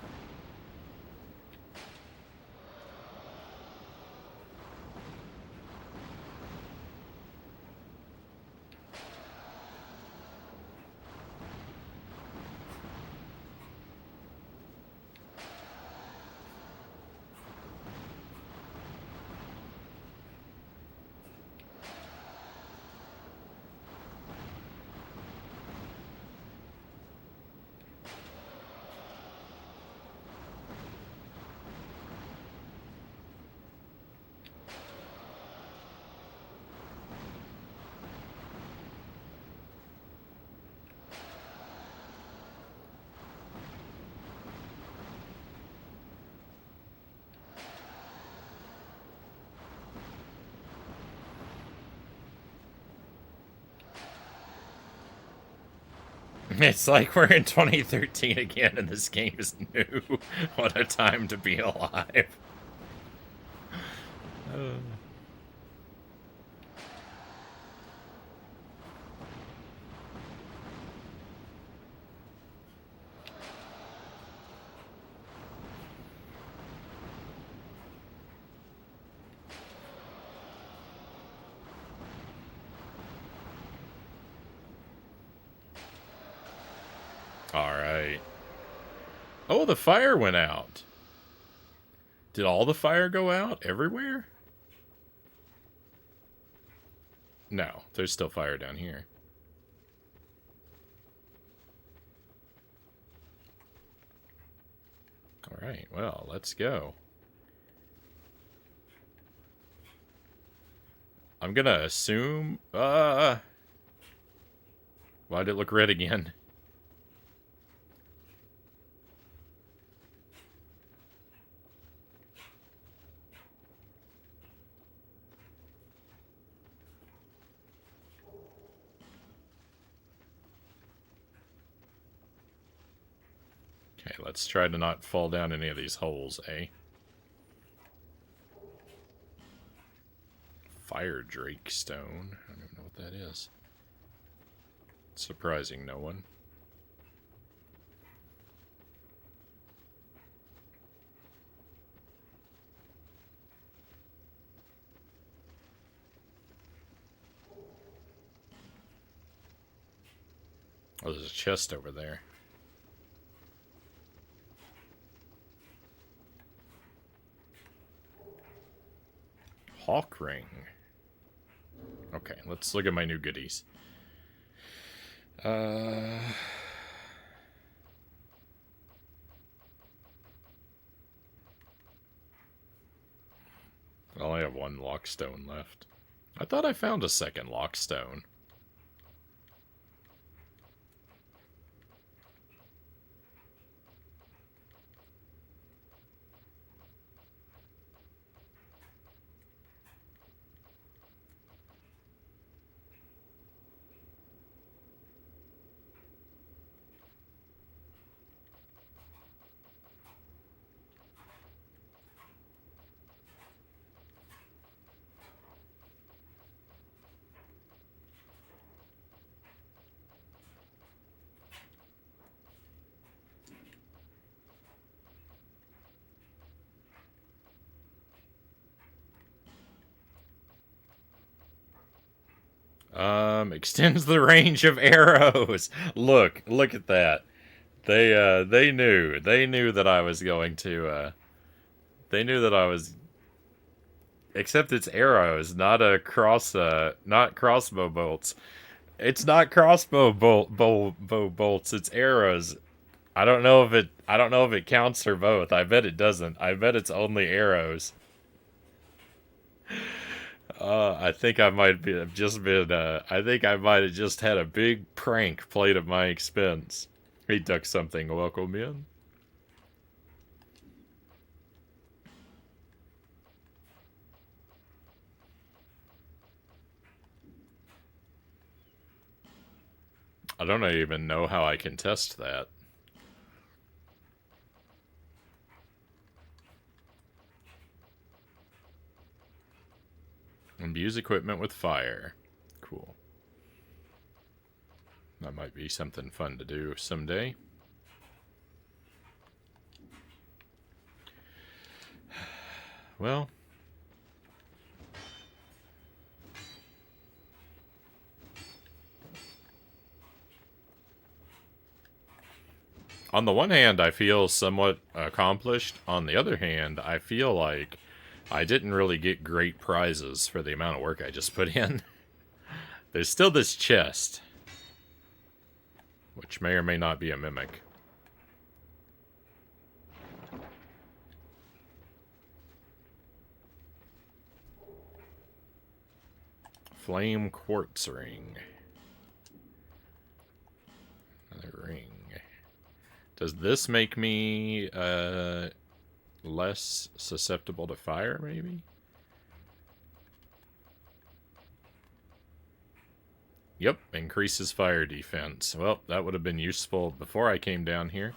It's like we're in 2013 again and this game is new. What a time to be alive. Alright. Oh, the fire went out. Did all the fire go out everywhere? No, there's still fire down here. Alright, well, let's go. I'm gonna assume... Why'd it look red again? Okay, let's try to not fall down any of these holes, eh? Fire Drake Stone. I don't even know what that is. Surprising no one. Oh, there's a chest over there. Hawk ring. Okay, let's look at my new goodies. I only have one lockstone left. I thought I found a second lockstone. Extends the range of arrows. Look at that. They knew that I was going to They knew that I was. Except it's arrows, not a not crossbow bolts. It's not bow bolts. It's arrows. I don't know if it counts for both. I bet it doesn't. I bet it's only arrows. I think I might be have just been. I think I might have just had a big prank played at my expense. He took something. Welcome in. I don't even know how I can test that. Imbuse equipment with fire. Cool. That might be something fun to do someday. Well. On the one hand, I feel somewhat accomplished. On the other hand, I feel like I didn't really get great prizes for the amount of work I just put in. There's still this chest, which may or may not be a mimic. Flame quartz ring. Another ring. Does this make me less susceptible to fire, maybe? Yep, increases fire defense. Well, that would have been useful before I came down here.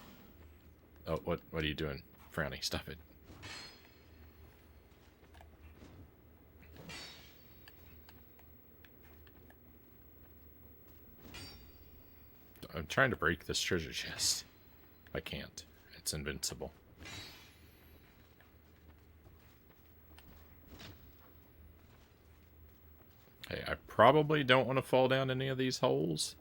Oh, what are you doing? Frownie, stop it. I'm trying to break this treasure chest. I can't. It's invincible. Hey, I probably don't want to fall down any of these holes.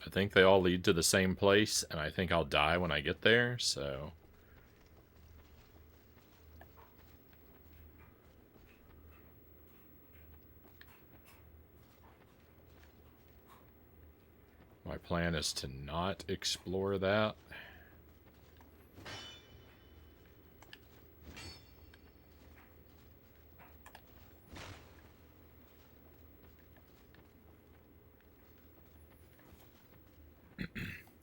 I think they all lead to the same place, and I think I'll die when I get there, so... My plan is to not explore that.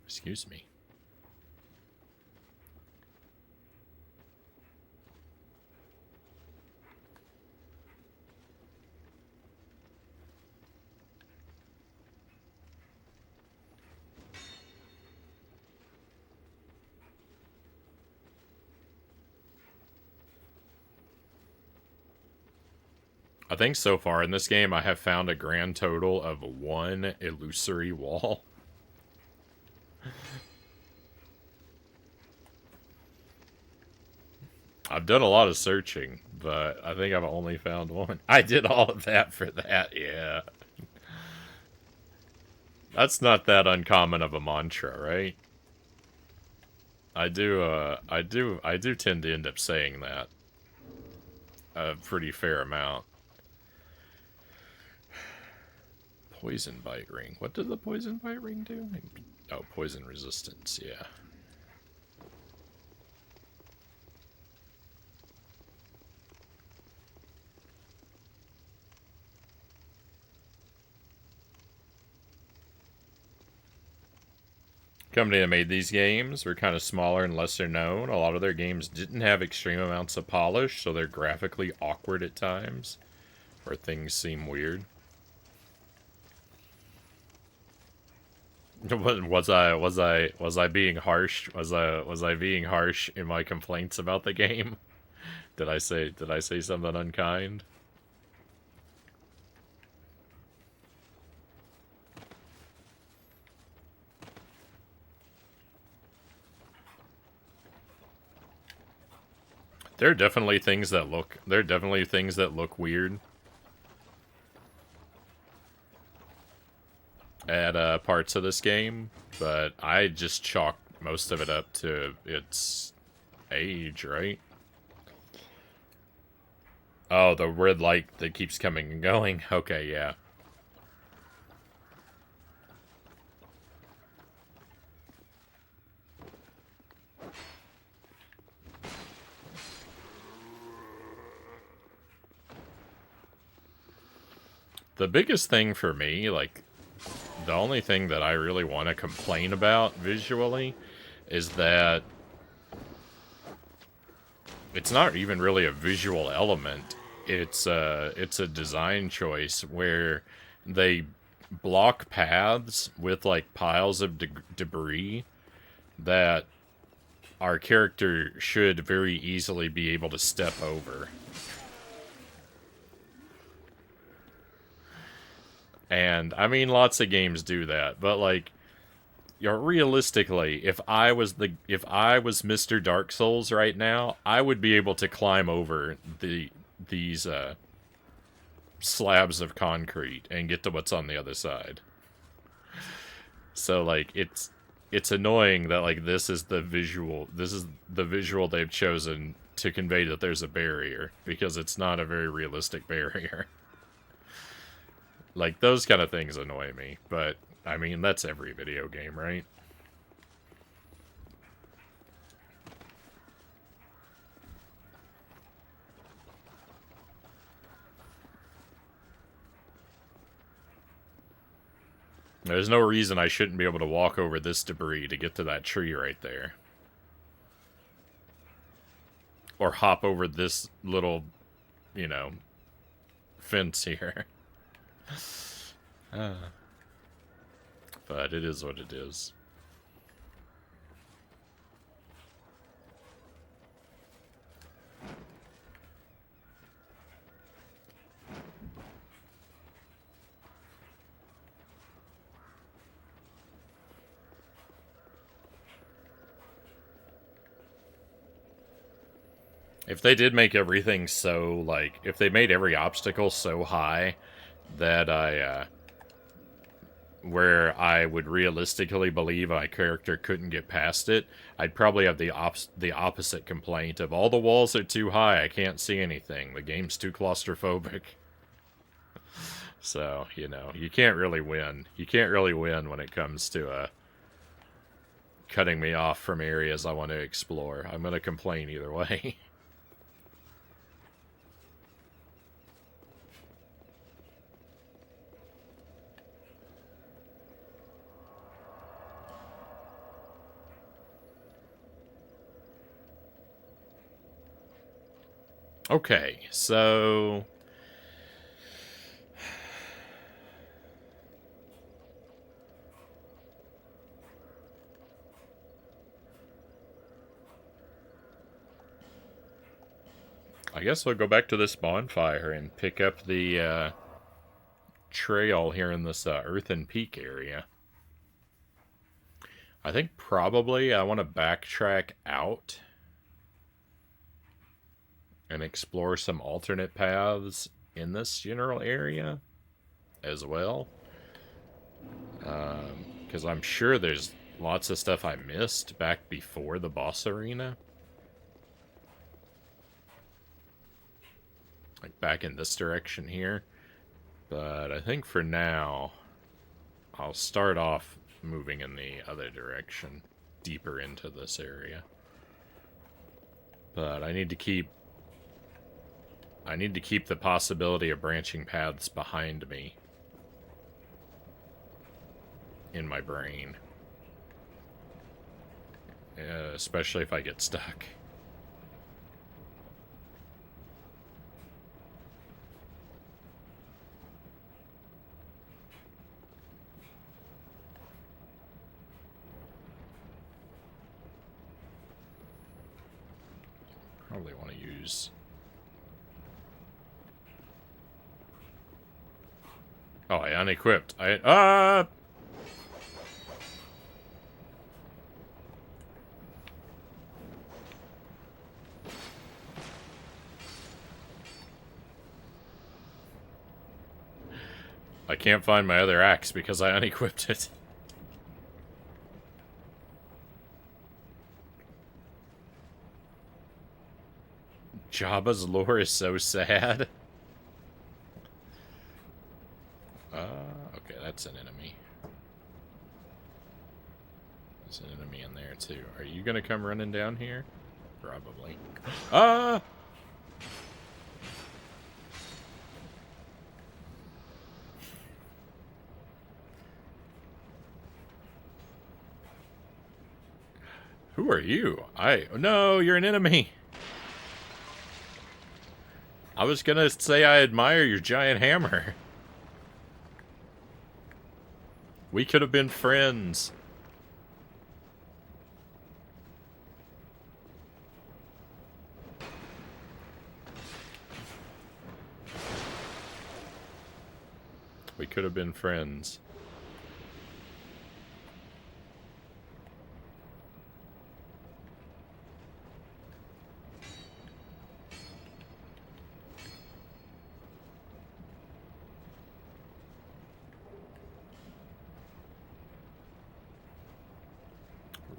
Excuse me. I think so far in this game I have found a grand total of 1 illusory wall. I've done a lot of searching, but I think I've only found one. I did all of that for that, yeah. That's not that uncommon of a mantra, right? I do tend to end up saying that a pretty fair amount. Poison bite ring. What did the poison bite ring do? Oh, poison resistance, yeah. Company that made these games were kind of smaller and lesser known. A lot of their games didn't have extreme amounts of polish, so they're graphically awkward at times, where things seem weird. Was I being harsh? Was I being harsh in my complaints about the game? Did I say something unkind? There are definitely things that look weird. at parts of this game, but I just chalk most of it up to its age, right? Oh, the red light that keeps coming and going. Okay, yeah. The biggest thing for me, like, the only thing that I really want to complain about visually is that it's not even really a visual element. It's a design choice where they block paths with like piles of debris that our character should very easily be able to step over. And I mean, lots of games do that, but like, you know, realistically, if I was Mr. Dark Souls right now, I would be able to climb over these slabs of concrete and get to what's on the other side. So like, it's annoying that like this is the visual they've chosen to convey that there's a barrier, because it's not a very realistic barrier. Like, those kind of things annoy me, but I mean, that's every video game, right? There's no reason I shouldn't be able to walk over this debris to get to that tree right there. Or hop over this little, you know, fence here. But it is what it is. If they did make everything so, like, if they made every obstacle so high that where I would realistically believe my character couldn't get past it, I'd probably have the opposite complaint of all the walls are too high, I can't see anything, the game's too claustrophobic. So, you know, you can't really win. You can't really win when it comes to cutting me off from areas I want to explore. I'm going to complain either way. Okay, so I guess we'll go back to this bonfire and pick up the trail here in this Earthen Peak area. I think probably I want to backtrack out and explore some alternate paths in this general area as well. Because I'm sure there's lots of stuff I missed back before the boss arena. Like back in this direction here. But I think for now, I'll start off moving in the other direction, deeper into this area. But I need to keep the possibility of branching paths behind me in my brain. Especially if I get stuck. Probably want to use... Oh, I unequipped. I can't find my other axe because I unequipped it. Jabba's lore is so sad. Okay, that's an enemy. There's an enemy in there, too. Are you gonna come running down here? Probably. Ah! Who are you? No, you're an enemy! I was gonna say I admire your giant hammer. We could have been friends. We could have been friends.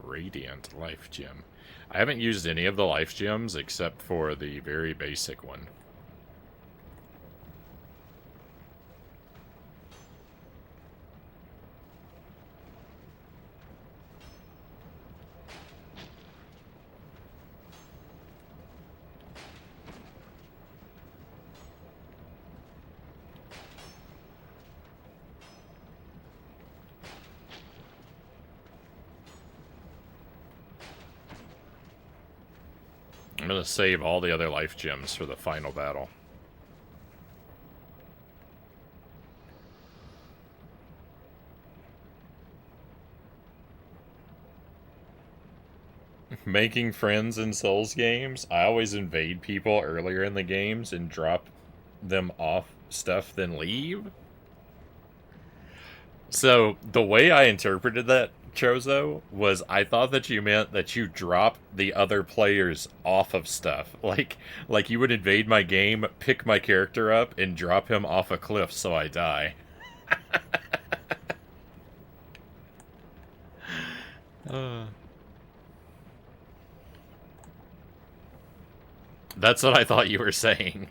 Radiant Life Gem. I haven't used any of the life gems except for the very basic one. I'm gonna save all the other life gems for the final battle. Making friends in Souls games, I always invade people earlier in the games and drop them off stuff, then leave. So, the way I interpreted that, Chozo, was I thought that you meant that you drop the other players off of stuff. Like you would invade my game, pick my character up, and drop him off a cliff so I die. That's what I thought you were saying.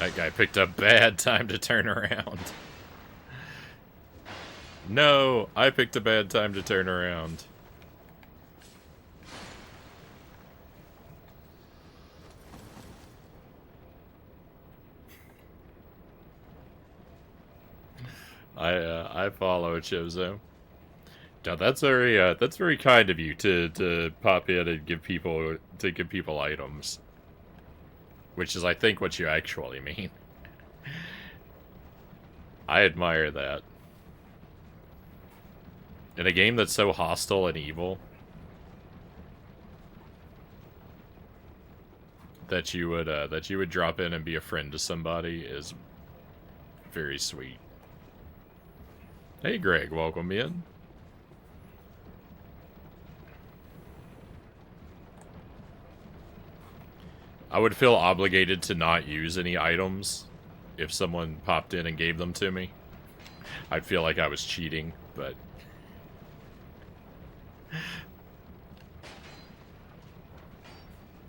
That guy picked a bad time to turn around. No, I picked a bad time to turn around. I follow Chozo. Now that's very kind of you to pop in and give people items. Which is, I think, what you actually mean. I admire that. In a game that's so hostile and evil, that you would drop in and be a friend to somebody is very sweet. Hey, Greg, welcome in. I would feel obligated to not use any items if someone popped in and gave them to me. I'd feel like I was cheating, but...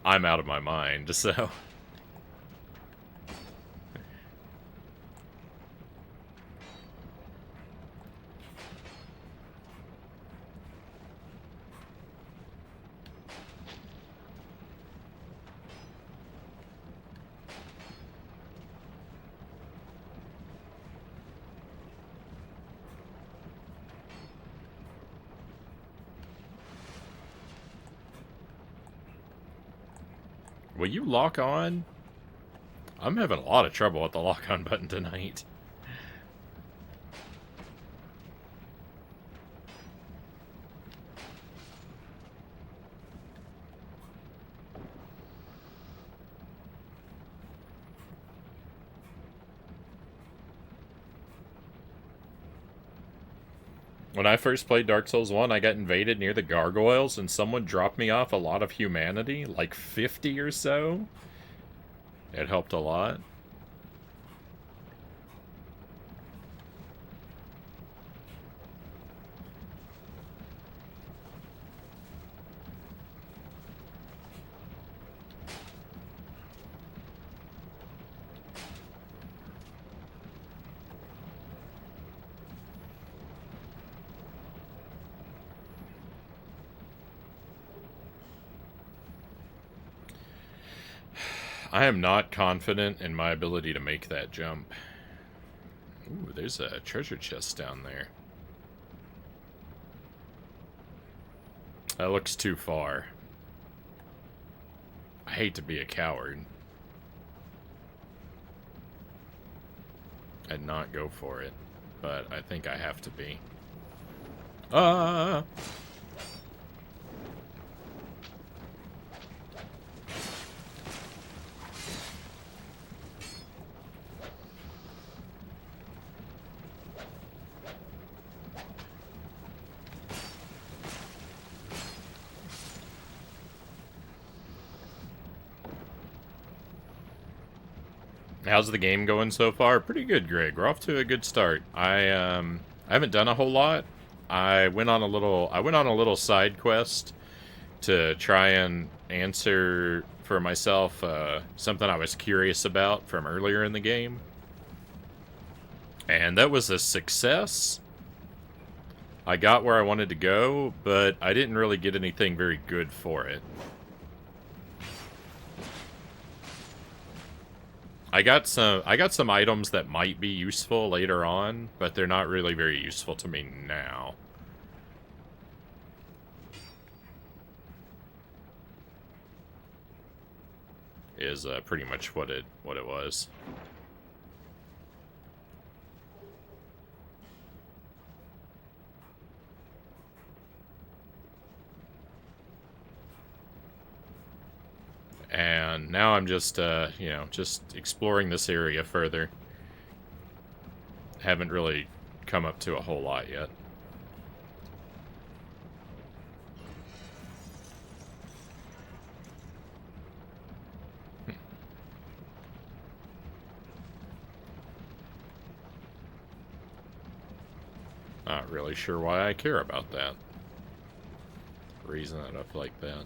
I'm out of my mind, so... Will you lock on? I'm having a lot of trouble with the lock on button tonight. When I first played Dark Souls 1, I got invaded near the gargoyles, and someone dropped me off a lot of humanity, like 50 or so. It helped a lot. I am not confident in my ability to make that jump. Ooh, there's a treasure chest down there. That looks too far. I hate to be a coward. I'd not go for it, but I think I have to be. Ah! How's the game going so far? Pretty good, Greg. We're off to a good start. I haven't done a whole lot. I went on a little side quest to try and answer for myself something I was curious about from earlier in the game. And that was a success. I got where I wanted to go, but I didn't really get anything very good for it. I got some items that might be useful later on, but they're not really very useful to me now. Is pretty much what it was. And now I'm just, you know, just exploring this area further. Haven't really come up to a whole lot yet. Not really sure why I care about that. Reason it up like that.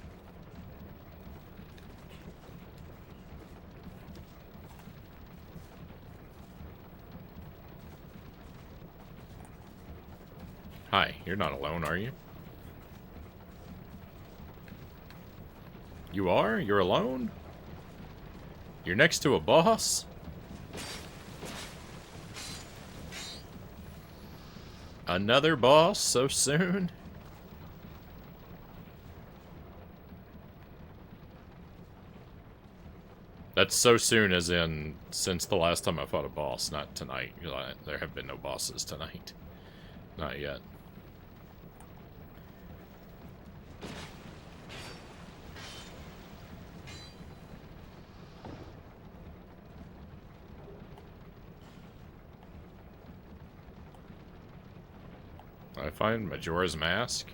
Hi, you're not alone, are you? You are? You're alone? You're next to a boss? Another boss so soon? That's so soon as in since the last time I fought a boss, not tonight. There have been no bosses tonight. Not yet. I find Majora's Mask.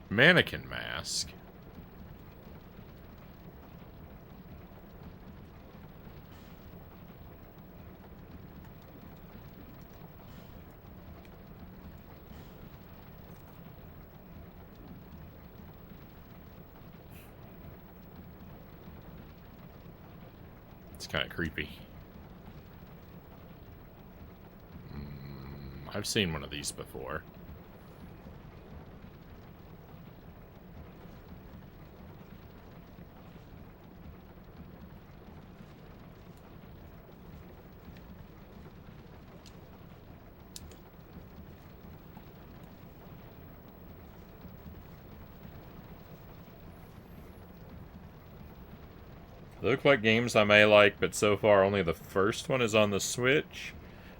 Mannequin Mask. It's kind of creepy. I've seen one of these before. They look like games I may like, but so far only the first one is on the Switch.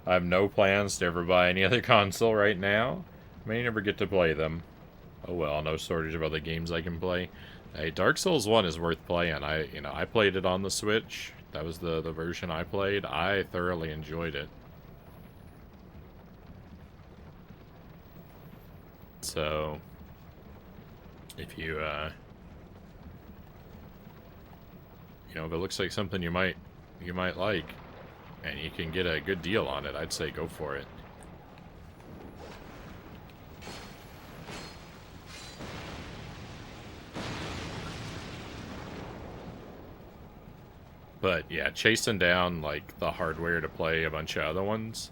I have no plans to ever buy any other console right now. May never get to play them. Oh well, no shortage of other games I can play. Hey, Dark Souls 1 is worth playing. I played it on the Switch. That was the version I played. I thoroughly enjoyed it. So, if you, if it looks like something you might like, and you can get a good deal on it, I'd say go for it. But yeah, chasing down like the hardware to play a bunch of other ones,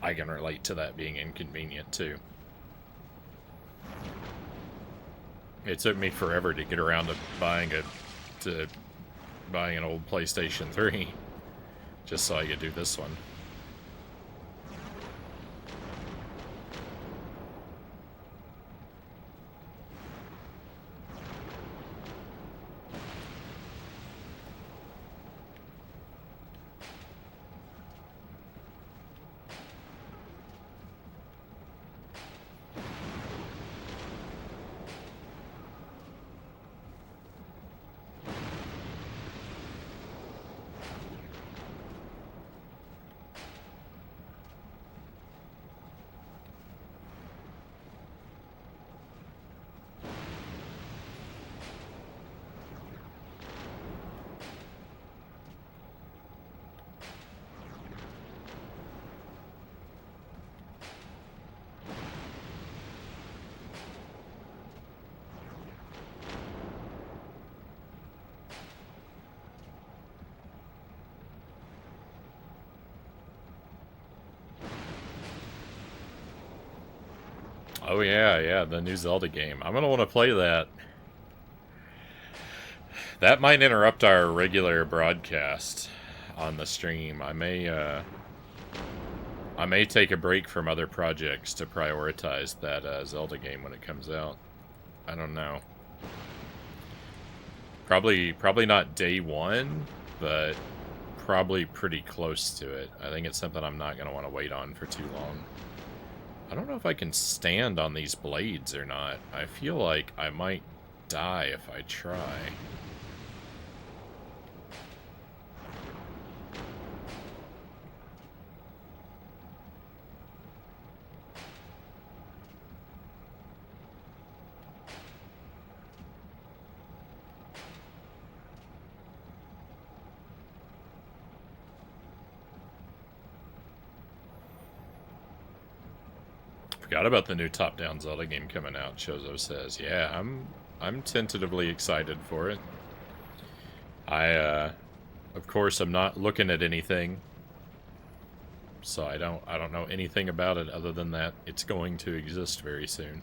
I can relate to that being inconvenient too. It took me forever to get around to buying an old PlayStation 3 just so I could do this one. Oh yeah, the new Zelda game. I'm gonna want to play that. That might interrupt our regular broadcast on the stream. I may take a break from other projects to prioritize that Zelda game when it comes out. I don't know. Probably not day one, but probably pretty close to it. I think it's something I'm not gonna want to wait on for too long. I don't know if I can stand on these blades or not. I feel like I might die if I try. Forgot about the new top-down Zelda game coming out, Chozo says. Yeah, I'm tentatively excited for it. Of course, I'm not looking at anything, so I don't know anything about it other than that it's going to exist very soon.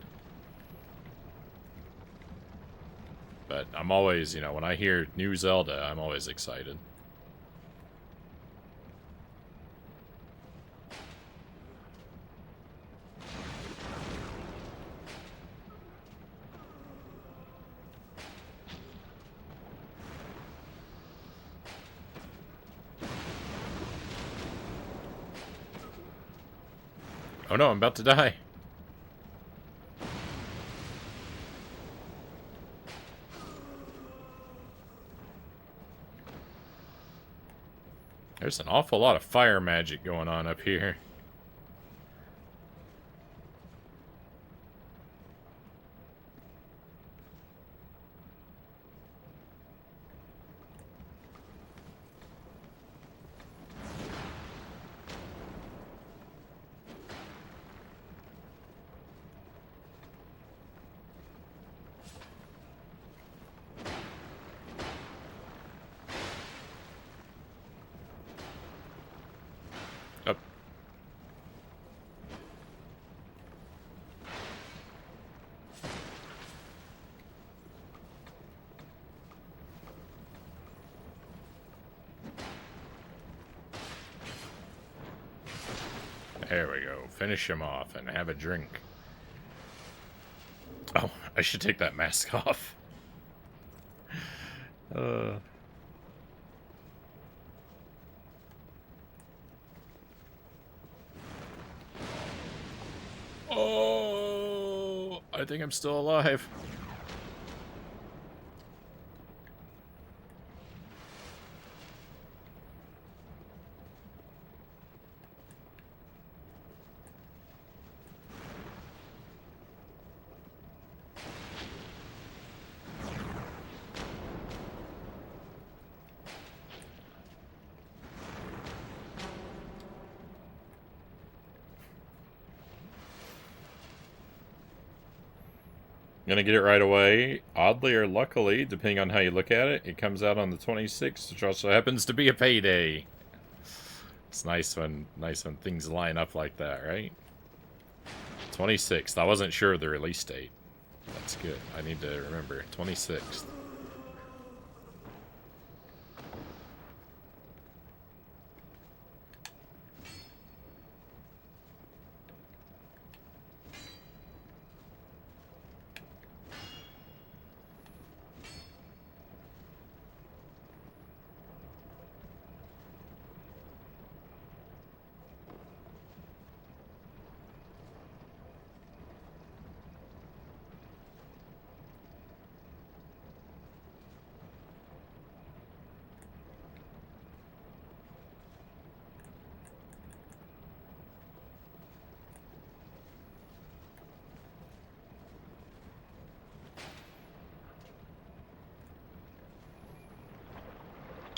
But I'm always, when I hear new Zelda, I'm always excited. Oh no, I'm about to die. There's an awful lot of fire magic going on up here. Up. There we go. Finish him off and have a drink. Oh, I should take that mask off. Oh, I think I'm still alive. Gonna get it right away. Oddly or luckily, depending on how you look at it, it comes out on the 26th, which also happens to be a payday. It's nice when things line up like that, right? 26th. I wasn't sure of the release date. That's good. I need to remember. 26th.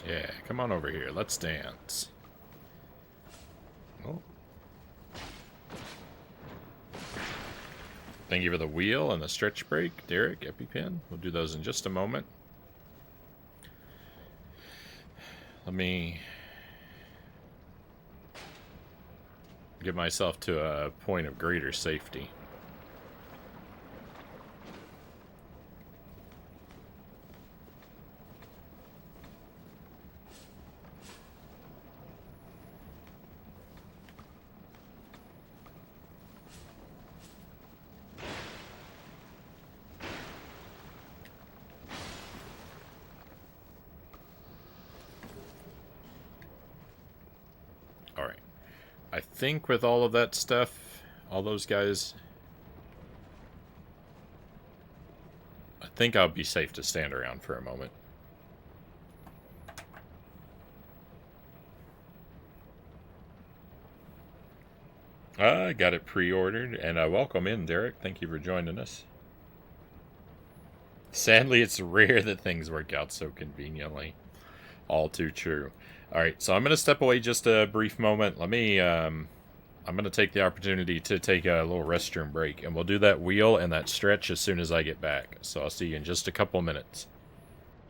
Yeah, come on over here. Let's dance. Oh. Thank you for the wheel and the stretch break, Derek, EpiPen. We'll do those in just a moment. Let me get myself to a point of greater safety. Alright. I think with all of that stuff, all those guys, I think I'll be safe to stand around for a moment. I got it pre-ordered, and welcome in, Derek. Thank you for joining us. Sadly, it's rare that things work out so conveniently. All too true. Alright, so I'm going to step away just a brief moment. Let me, I'm going to take the opportunity to take a little restroom break, and we'll do that wheel and that stretch as soon as I get back. So I'll see you in just a couple minutes.